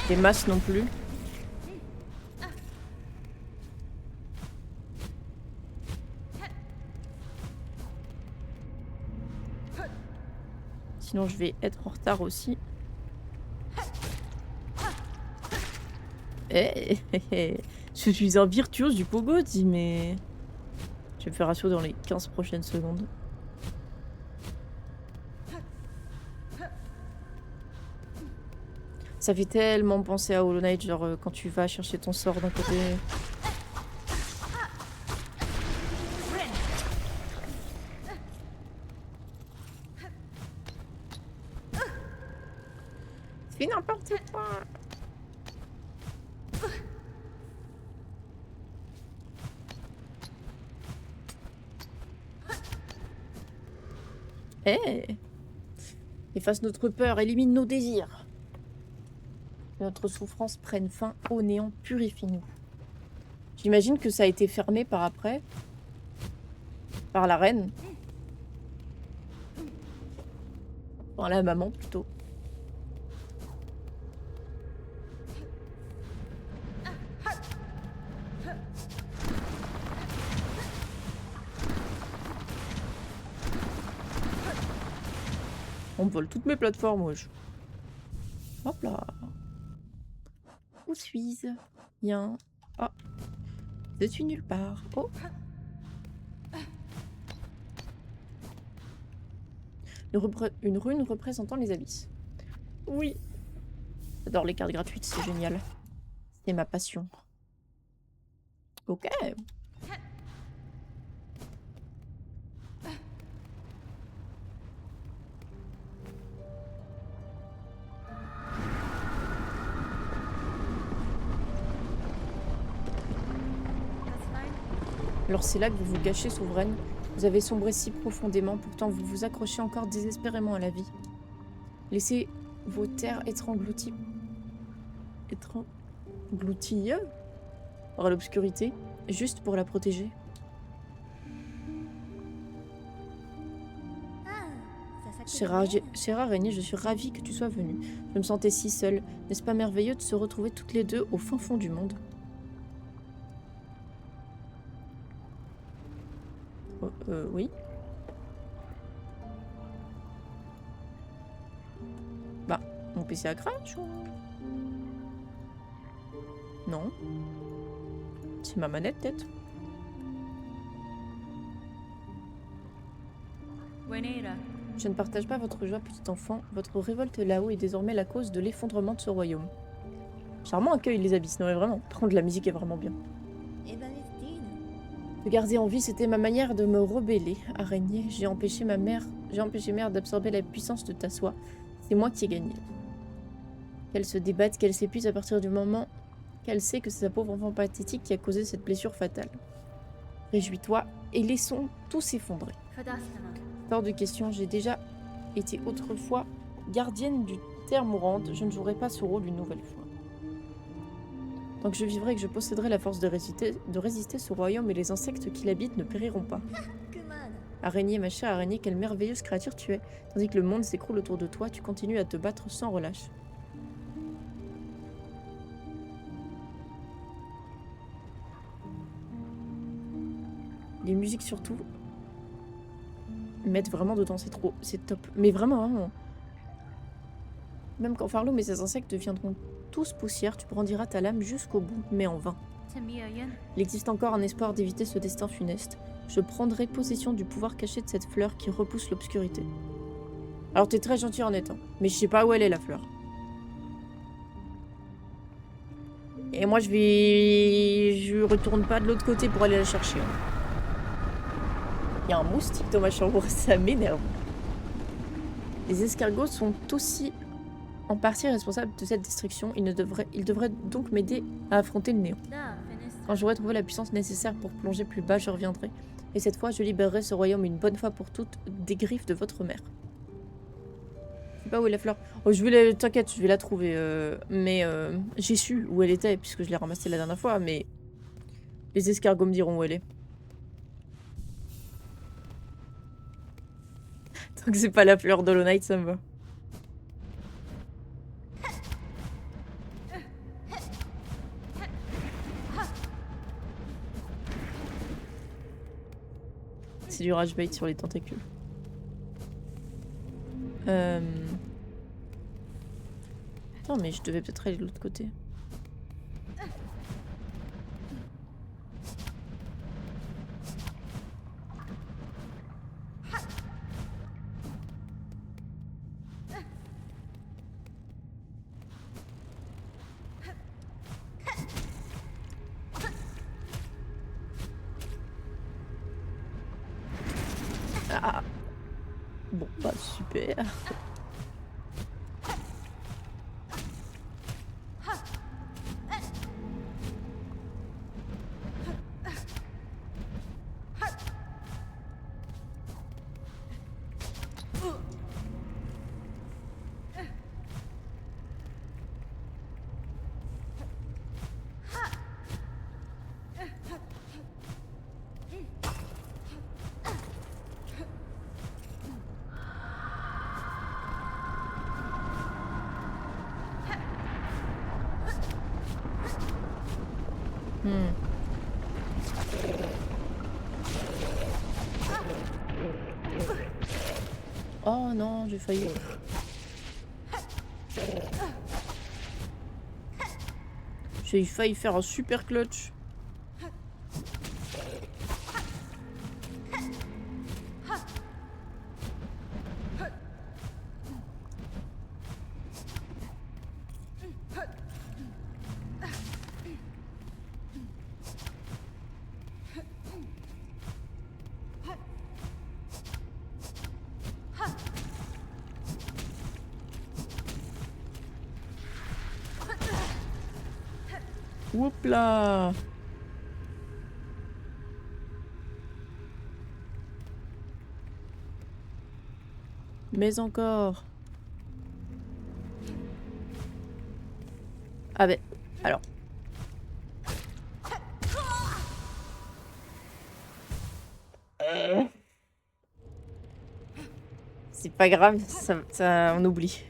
Des masses non plus. Sinon, je vais être en retard aussi. Je suis un virtuose du pogo, dis, mais... Je vais me faire assaut dans les 15 prochaines secondes. Ça fait tellement penser à Hollow Knight, genre quand tu vas chercher ton sort d'un côté... C'est n'importe quoi. Eh, efface notre peur, élimine nos désirs. Que notre souffrance prenne fin au néant, purifie-nous. J'imagine que ça a été fermé par après. Par la reine. Enfin, la maman, plutôt. On me vole toutes mes plateformes, wesh. Hop là. Où suis-je? Bien. Ah. Je suis nulle part. Oh. Une rune représentant les abysses. Oui. J'adore les cartes gratuites, c'est génial. C'est ma passion. Ok. Alors c'est là que vous vous gâchez, souveraine. Vous avez sombré si profondément, pourtant vous vous accrochez encore désespérément à la vie. Laissez vos terres être englouties par l'obscurité. juste pour la protéger. Chère araignée, je suis ravie que tu sois venue. Je me sentais si seule. N'est-ce pas merveilleux de se retrouver toutes les deux au fin fond du monde? Oh, oui. Bah, mon PC a crash ou... Non. C'est ma manette, peut-être. Je ne partage pas votre joie, petit enfant. Votre révolte là-haut est désormais la cause de l'effondrement de ce royaume. Charmant accueil, les abysses. Non mais vraiment, par contre la musique est vraiment bien. Te garder en vie, c'était ma manière de me rebeller. Araignée, j'ai empêché mère d'absorber la puissance de ta soie. C'est moi qui ai gagné. Qu'elle se débatte, qu'elle s'épuise à partir du moment qu'elle sait que c'est sa pauvre enfant pathétique qui a causé cette blessure fatale. Réjouis-toi et laissons tout s'effondrer. Hors de question, j'ai déjà été autrefois gardienne du terre mourante, je ne jouerai pas ce rôle une nouvelle fois. Tant que je vivrai et que je posséderai la force de résister, ce royaume et les insectes qui l'habitent ne périront pas. Araignée, ma chère araignée, quelle merveilleuse créature tu es. Tandis que le monde s'écroule autour de toi, tu continues à te battre sans relâche. Les musiques surtout mettent vraiment dedans, c'est top. Mais vraiment, vraiment. Même quand Farloum et ses insectes deviendront tous poussière, tu brandira ta lame jusqu'au bout, mais en vain. Il existe encore un espoir d'éviter ce destin funeste. Je prendrai possession du pouvoir caché de cette fleur qui repousse l'obscurité. Alors t'es très gentil en étant, mais je sais pas où elle est la fleur. Et moi je retourne pas de l'autre côté pour aller la chercher. Il y a un moustique dans ma chambre, ça m'énerve. Les escargots sont aussi en partie responsables de cette destruction. Ils devraient donc m'aider à affronter le néant. Quand j'aurai trouvé la puissance nécessaire pour plonger plus bas, je reviendrai. Et cette fois, je libérerai ce royaume une bonne fois pour toutes des griffes de votre mère. Je sais pas où est la fleur. Oh, t'inquiète, je vais la trouver. Mais j'ai su où elle était, puisque je l'ai ramassée la dernière fois, mais les escargots me diront où elle est. Tant que c'est pas la fleur d'Hollow Knight, ça me va. C'est du rage bait sur les tentacules. Attends, mais je devais peut-être aller de l'autre côté. Ah. Bon, bah super. Oh non, j'ai failli. J'ai failli faire un super clutch. Oups là. Mais encore. Ah ben, alors. Pas grave, ça on oublie.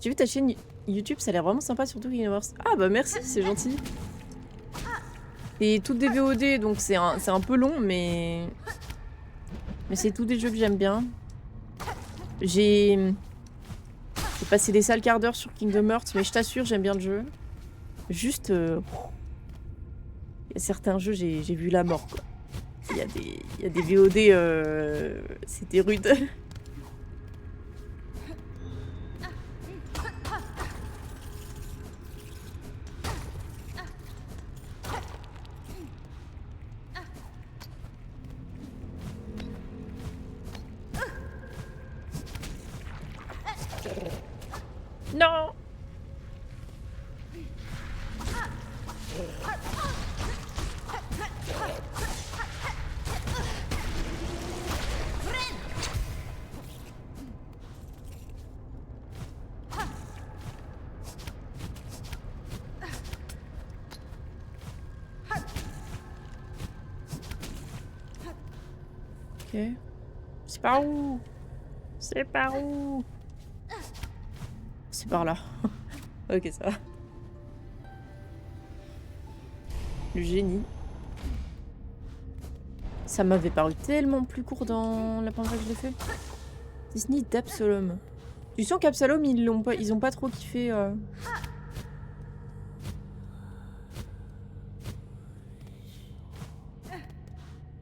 J'ai vu ta chaîne YouTube, ça a l'air vraiment sympa, surtout Kingdom Hearts. Ah bah merci, c'est gentil. C'est toutes des VOD, donc c'est un peu long, mais c'est tous des jeux que j'aime bien. J'ai passé des sales quarts d'heure sur Kingdom Hearts, mais je t'assure, j'aime bien le jeu. Juste, il y a certains jeux, j'ai vu la mort, quoi. Il y a des VOD, c'était rude. Non! Ok. C'est par où? C'est par où? C'est par là. Ok, ça va. Le génie. Ça m'avait paru tellement plus court dans la première fois que je l'ai fait. Disney d'Absalom. Tu sens qu'Absalom, ils ont pas trop kiffé.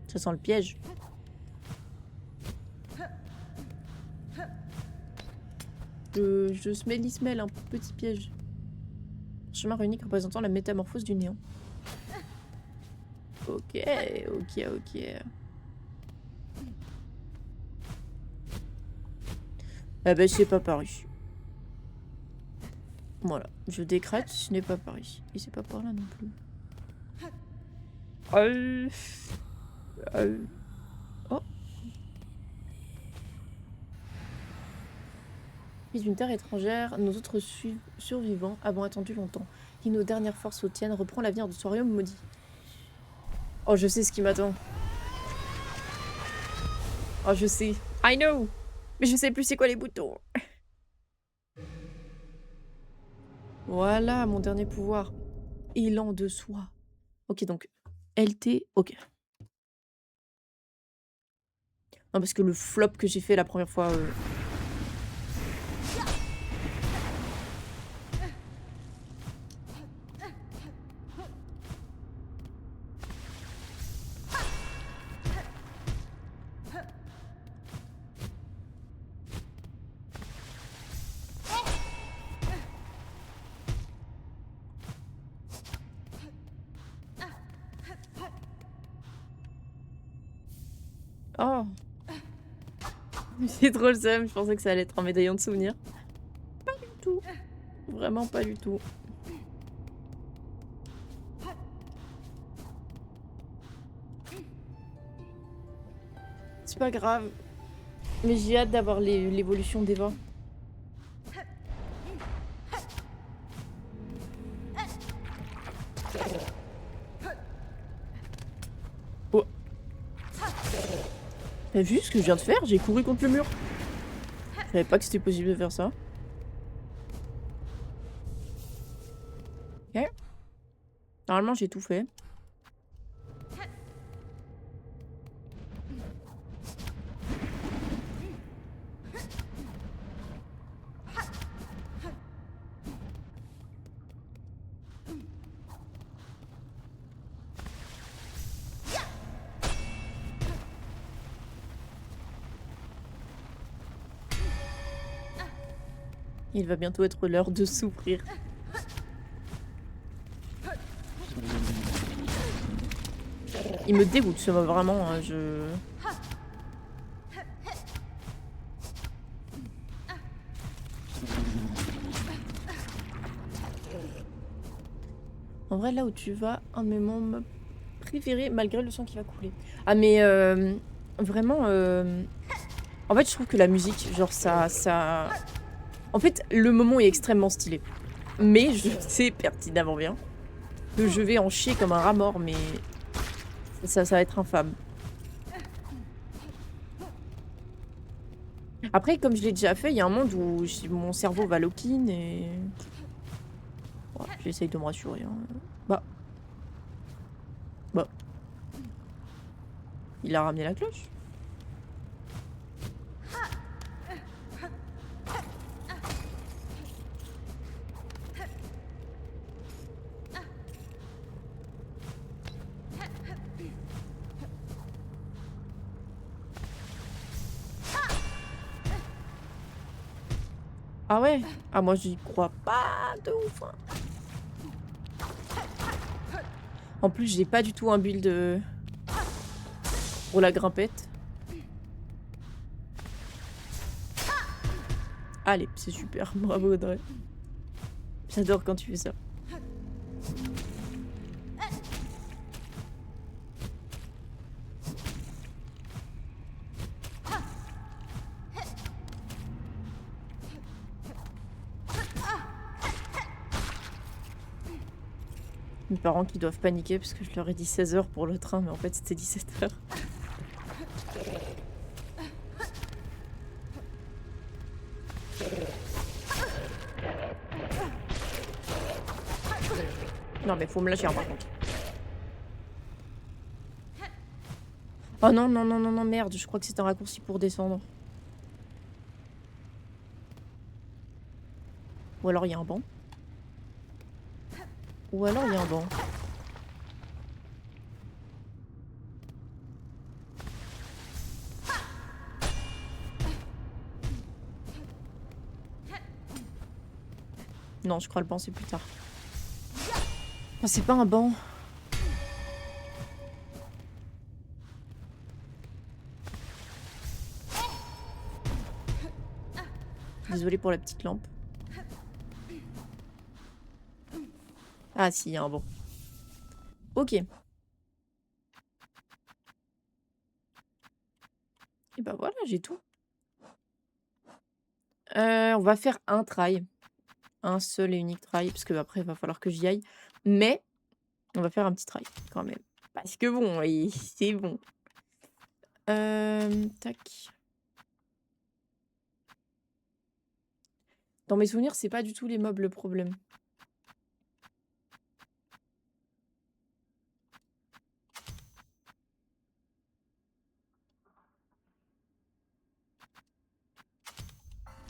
Ça sent le piège. Je smell, un petit piège. Chemin runique représentant la métamorphose du néant. Ok. Ah bah c'est pas par ici. Voilà, je décrète, ce n'est pas par ici. Et c'est pas par là non plus. Oh. Fils d'une terre étrangère, nos autres survivants avons attendu longtemps. Qui nos dernières forces soutiennent, reprend l'avenir de ce royaume maudit. Oh, je sais ce qui m'attend. Oh, je sais. I know. Mais je sais plus c'est quoi les boutons. Voilà, mon dernier pouvoir. Élan de soi. Ok, donc LT, ok. Non, parce que le flop que j'ai fait la première fois... Oh. C'est trop le seum, je pensais que ça allait être un médaillon de souvenir. Pas du tout. Vraiment pas du tout. C'est pas grave. Mais j'ai hâte d'avoir l'évolution d'Eva. Oh. T'as vu ce que je viens de faire? J'ai couru contre le mur. Je savais pas que c'était possible de faire ça. Ok. Normalement, j'ai tout fait. Il va bientôt être l'heure de souffrir. Il me dégoûte, ça va vraiment, hein, En vrai, là où tu vas, un de mes moments préférés, malgré le sang qui va couler. Ah, mais vraiment... En fait, je trouve que la musique, genre, ça... En fait, le moment est extrêmement stylé. Mais je sais pertinemment bien que je vais en chier comme un rat mort, mais... Ça va être infâme. Après, comme je l'ai déjà fait, il y a un monde où mon cerveau va lock-in et... Ouais, j'essaye de me rassurer. Hein. Bah. Bah. Il a ramené la cloche. Ah ouais? Ah moi j'y crois pas de ouf. Hein. En plus j'ai pas du tout un build pour la grimpette. Allez, c'est super. Bravo Audrey. J'adore quand tu fais ça. Mes parents qui doivent paniquer parce que je leur ai dit 16h pour le train, mais en fait c'était 17h. Non mais faut me lâcher hein, par contre. Oh non, non, non, non, non, merde, je crois que c'est un raccourci pour descendre. Ou alors il y a un banc. Ou alors il y a un banc. Non, je crois le banc c'est plus tard. Oh, c'est pas un banc. Désolée pour la petite lampe. Ah si, il y a un banc. Ok. Et bah voilà, j'ai tout. On va faire un try. Un seul et unique try, parce que après il va falloir que j'y aille. Mais on va faire un petit try quand même. Parce que bon, c'est bon. Tac. Dans mes souvenirs, c'est pas du tout les mobs le problème.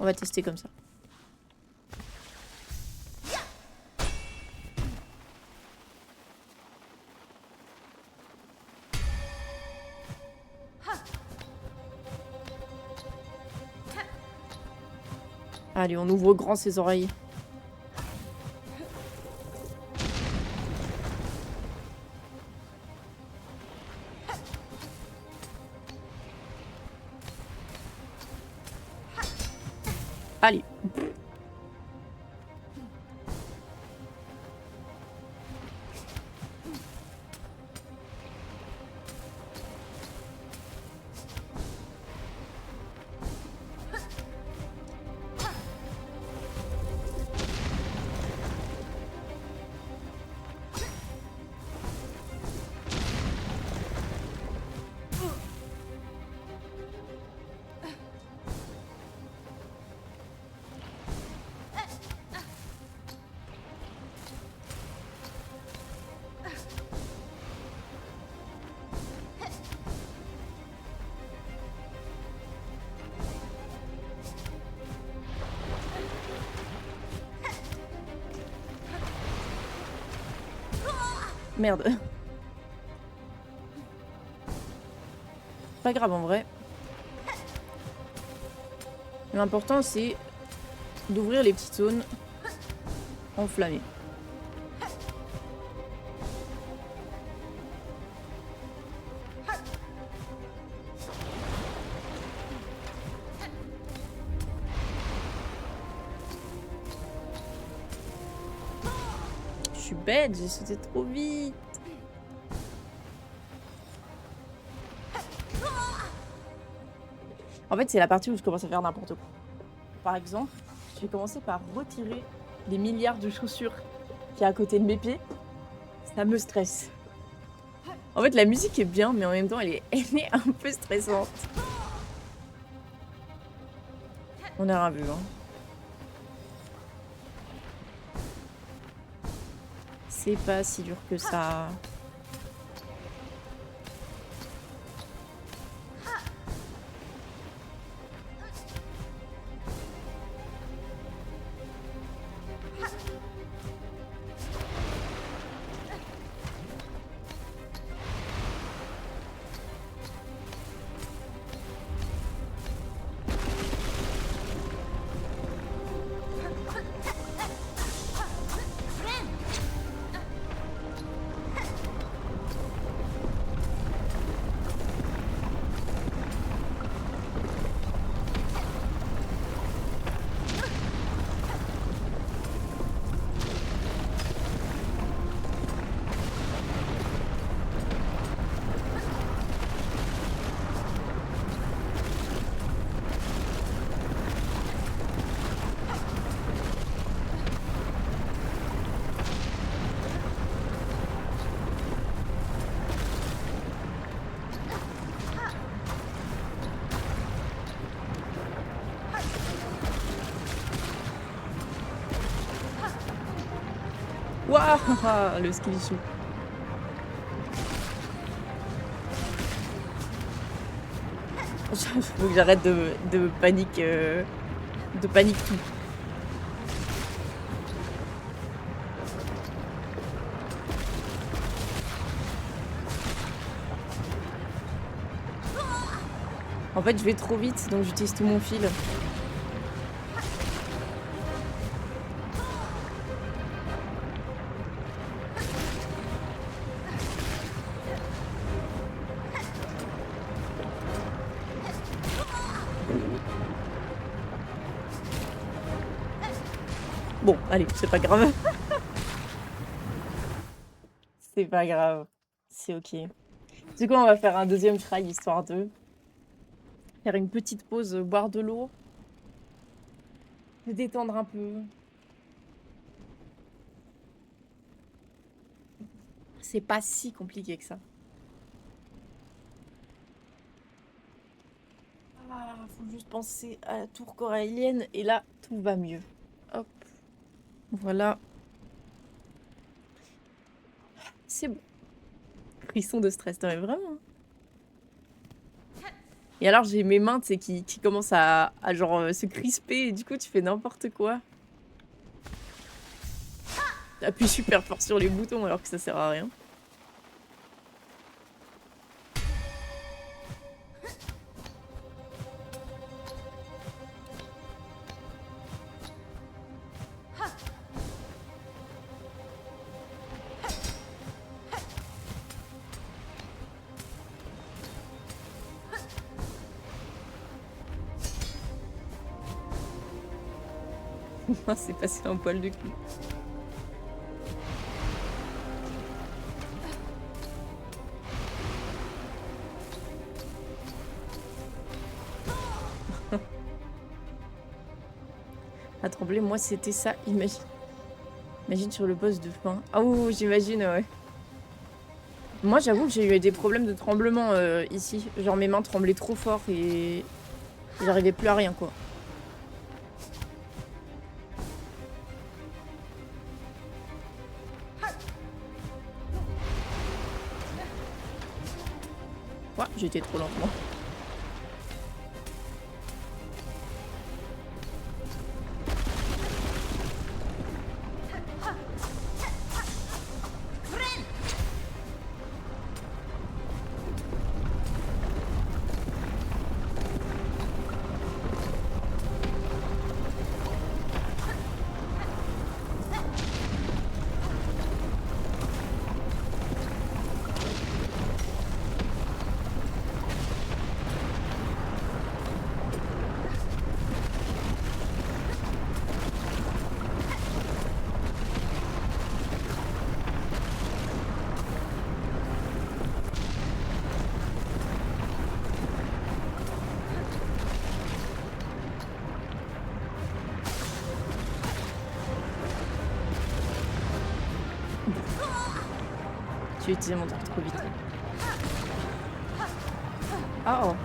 On va tester comme ça. Allez, on ouvre grand ses oreilles. Allez. Merde. Pas grave en vrai. L'important c'est d'ouvrir les petites zones enflammées. Je suis bête, j'ai sauté trop vite. En fait, c'est la partie où je commence à faire n'importe quoi. Par exemple, je vais commencer par retirer les milliards de chaussures qu'il y a à côté de mes pieds. Ça me stresse. En fait, la musique est bien, mais en même temps, elle est un peu stressante. On a rien vu, hein. C'est pas si dur que ça. Waouh, le skilichou. Faut que j'arrête de panique, de panique tout. En fait, je vais trop vite, donc j'utilise tout mon fil. Bon, allez, c'est pas grave. C'est pas grave. C'est ok. Du coup, on va faire un deuxième try, histoire de faire une petite pause, boire de l'eau, se détendre un peu. C'est pas si compliqué que ça. Ah, faut juste penser à la tour corélienne et là, tout va mieux. Hop, voilà. C'est bon. Frisson de stress, non mais vraiment. Et alors, j'ai mes mains, tu sais, qui commencent à genre se crisper et du coup, tu fais n'importe quoi. T'appuies super fort sur les boutons alors que ça sert à rien. C'est passé un poil de cul. À trembler, moi c'était ça, imagine. Imagine sur le boss de fin. Ah oui, j'imagine, ouais. Moi j'avoue que j'ai eu des problèmes de tremblement ici. Genre mes mains tremblaient trop fort et j'arrivais plus à rien quoi. Ouais, j'étais trop lentement. J'ai utilisé mon truc trop vite. Oh.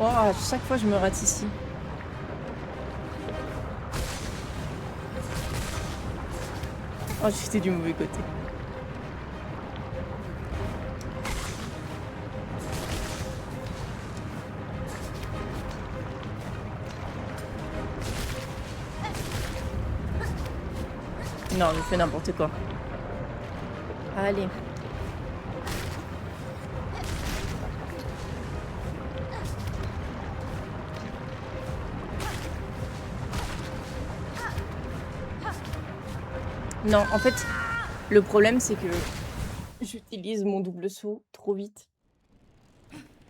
Oh, à chaque fois, je me rate ici. Oh, j'étais du mauvais côté. Non, je fais n'importe quoi. Allez. Non, en fait, le problème, c'est que j'utilise mon double saut trop vite.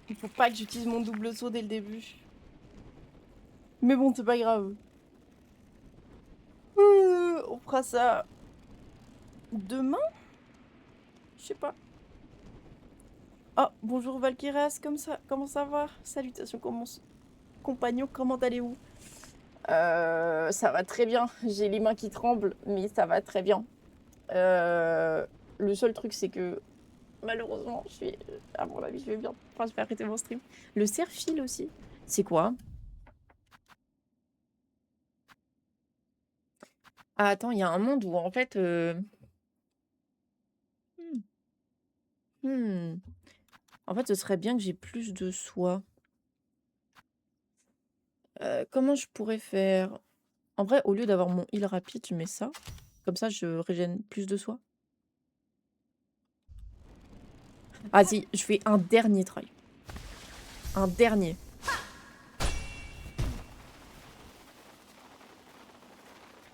Il faut pas que j'utilise mon double saut dès le début. Mais bon, c'est pas grave. On fera ça demain? Je sais pas. Oh, bonjour Valkyras, comment ça va? Salutations, compagnon, comment allez-vous? Ça va très bien. J'ai les mains qui tremblent, mais ça va très bien. Le seul truc, c'est que malheureusement, à mon avis, je vais bien. Enfin, je vais arrêter mon stream. Le cerf-fil aussi. C'est quoi? Ah, attends, il y a un monde où en fait. Hmm. Hmm. En fait, ce serait bien que j'ai plus de soie. Comment je pourrais faire? En vrai, au lieu d'avoir mon heal rapide, je mets ça. Comme ça, je régène plus de soie. Ah si, je fais un dernier try. Un dernier.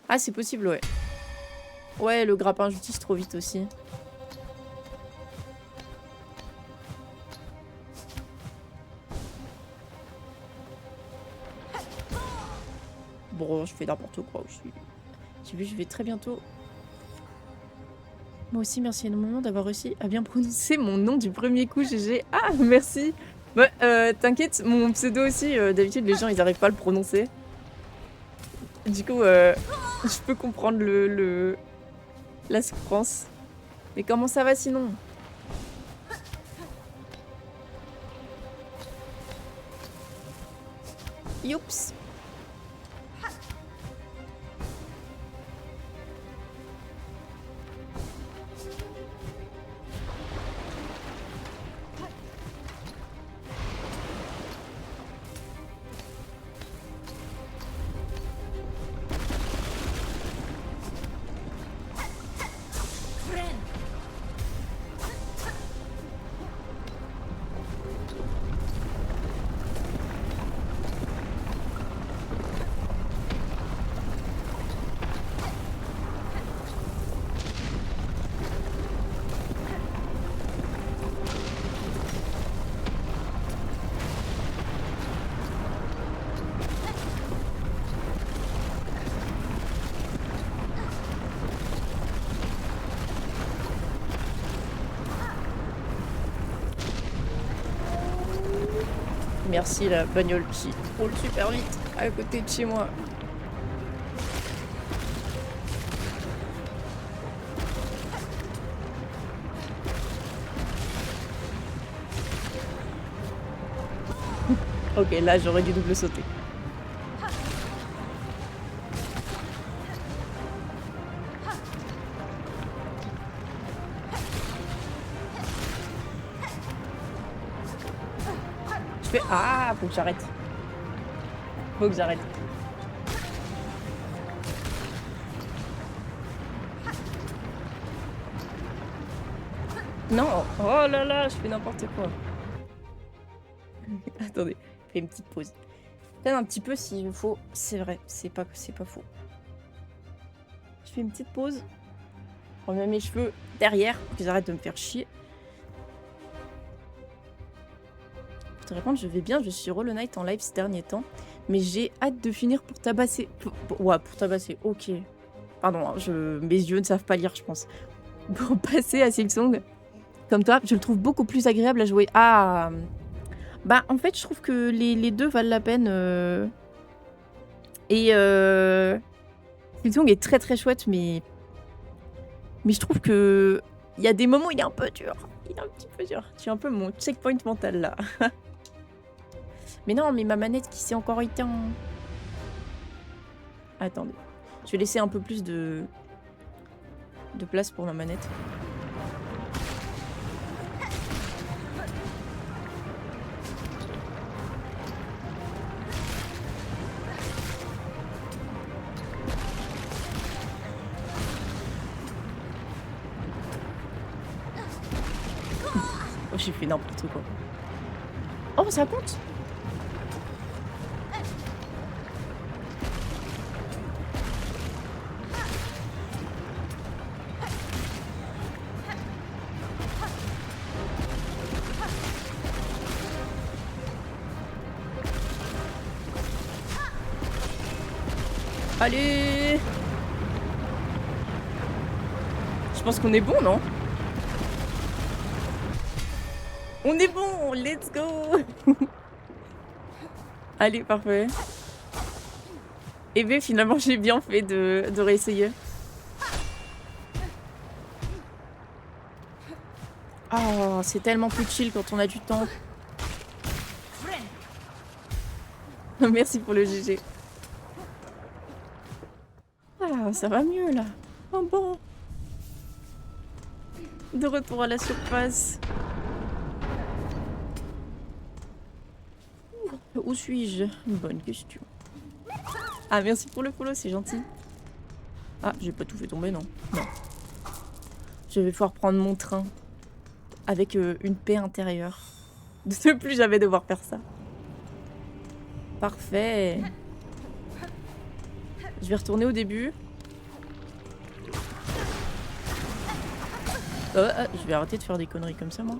Ah, c'est possible, ouais. Ouais, le grappin, j'utilise trop vite aussi. Bon, je fais n'importe quoi aussi. J'ai vu, je vais très bientôt. Moi aussi, merci énormément d'avoir réussi à bien prononcer mon nom du premier coup, GG. Ah, merci. Bah, t'inquiète, mon pseudo aussi, d'habitude, les gens, ils arrivent pas à le prononcer. Du coup, je peux comprendre la souffrance. Mais comment ça va sinon? Youps. Merci la bagnole qui roule super vite à côté de chez moi. Ok, là j'aurais dû double sauter. Je fais... Ah, faut que j'arrête. Faut que j'arrête. Non, oh là là, je fais n'importe quoi. Attendez, je fais une petite pause. Peut-être un petit peu s'il faut. C'est vrai, c'est pas faux. Je fais une petite pause. Je remets mes cheveux derrière pour qu'ils arrêtent de me faire chier. Pour te répondre, je vais bien. Je suis Hollow Knight en live ces derniers temps. Mais j'ai hâte de finir pour tabasser. Ouais, pour tabasser, ok. Pardon, hein, mes yeux ne savent pas lire, je pense. Pour passer à Silksong, comme toi, je le trouve beaucoup plus agréable à jouer. Ah, bah en fait, je trouve que les deux valent la peine. Et Silksong est très très chouette, mais je trouve que il y a des moments où il est un peu dur. Il est un petit peu dur. Tu es un peu mon checkpoint mental là. Mais non, mais ma manette qui s'est encore éteinte. Attendez. Je vais laisser un peu plus de place pour ma manette. Oh, j'ai fait n'importe quoi. Oh, ça compte. Allez! Je pense qu'on est bon, non? On est bon! Let's go! Allez, parfait. Et bien, finalement, j'ai bien fait de réessayer. Oh, c'est tellement plus chill quand on a du temps. Merci pour le GG. Ah, ça va mieux là. Oh bon. De retour à la surface. Où suis-je? Bonne question. Ah, merci pour le follow, c'est gentil. Ah, j'ai pas tout fait tomber, non? Non. Je vais pouvoir prendre mon train. Avec une paix intérieure. De plus jamais devoir faire ça. Parfait. Je vais retourner au début. Je vais arrêter de faire des conneries comme ça, moi.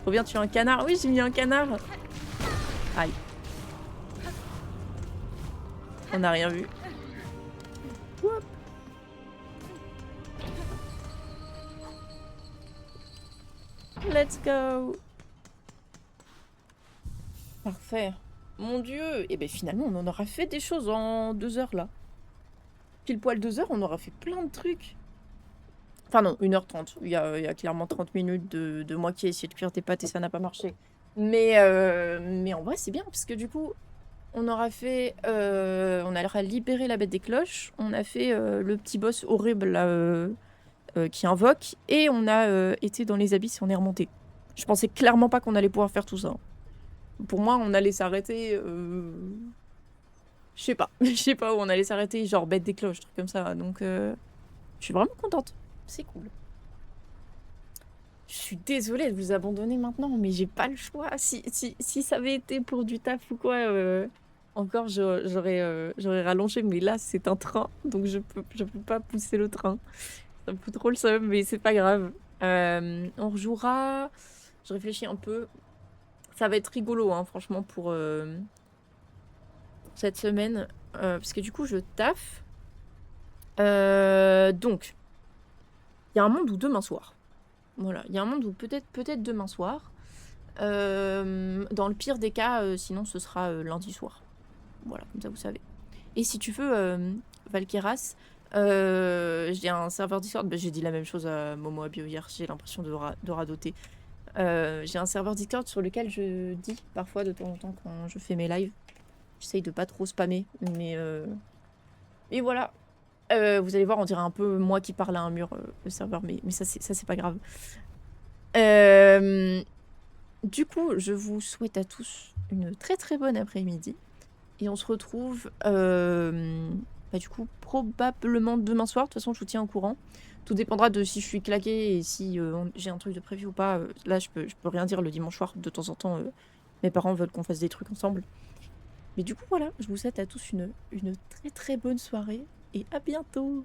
Trop bien, tu as un canard. Oui, j'ai mis un canard. Aïe. On n'a rien vu. Whoop. Let's go. Parfait. Mon dieu. Et ben finalement, on en aura fait des choses en 2 heures, là. Pile poil 2 heures, on aura fait plein de trucs. Enfin non, 1h30. Il y a clairement 30 minutes de moi qui ai essayé de cuire des pâtes et ça n'a pas marché. Mais en vrai, c'est bien, parce que du coup, on aura fait... on aura libéré la bête des cloches. On a fait le petit boss horrible, là, qui invoque. Et on a été dans les abysses et on est remonté. Je pensais clairement pas qu'on allait pouvoir faire tout ça. Pour moi, on allait s'arrêter... Je sais pas. Je sais pas où on allait s'arrêter. Genre bête des cloches, truc comme ça. Donc, je suis vraiment contente. C'est cool. Je suis désolée de vous abandonner maintenant, mais j'ai pas le choix. Si ça avait été pour du taf ou quoi, encore j'aurais rallongé, mais là c'est un train, donc je peux pas pousser le train. Ça me fout trop le seum, mais c'est pas grave. On rejouera. Je réfléchis un peu. Ça va être rigolo, hein, franchement, pour cette semaine, parce que du coup je taffe. Donc, il y a un monde où demain soir. Voilà, il y a un monde où peut-être demain soir. Dans le pire des cas, sinon ce sera lundi soir. Voilà, comme ça vous savez. Et si tu veux, Valkyras, j'ai un serveur Discord. Bah, j'ai dit la même chose à Momo Abio hier, j'ai l'impression de radoter. J'ai un serveur Discord sur lequel je dis parfois de temps en temps quand je fais mes lives. J'essaye de pas trop spammer, mais et voilà. Vous allez voir, on dirait un peu moi qui parle à un mur, le serveur, mais ça c'est pas grave. Du coup, je vous souhaite à tous une très très bonne après-midi. Et on se retrouve, du coup, probablement demain soir. De toute façon, je vous tiens au courant. Tout dépendra de si je suis claquée et si j'ai un truc de prévu ou pas. Là, je peux rien dire le dimanche soir. De temps en temps, mes parents veulent qu'on fasse des trucs ensemble. Mais du coup, voilà, je vous souhaite à tous une très très bonne soirée et à bientôt.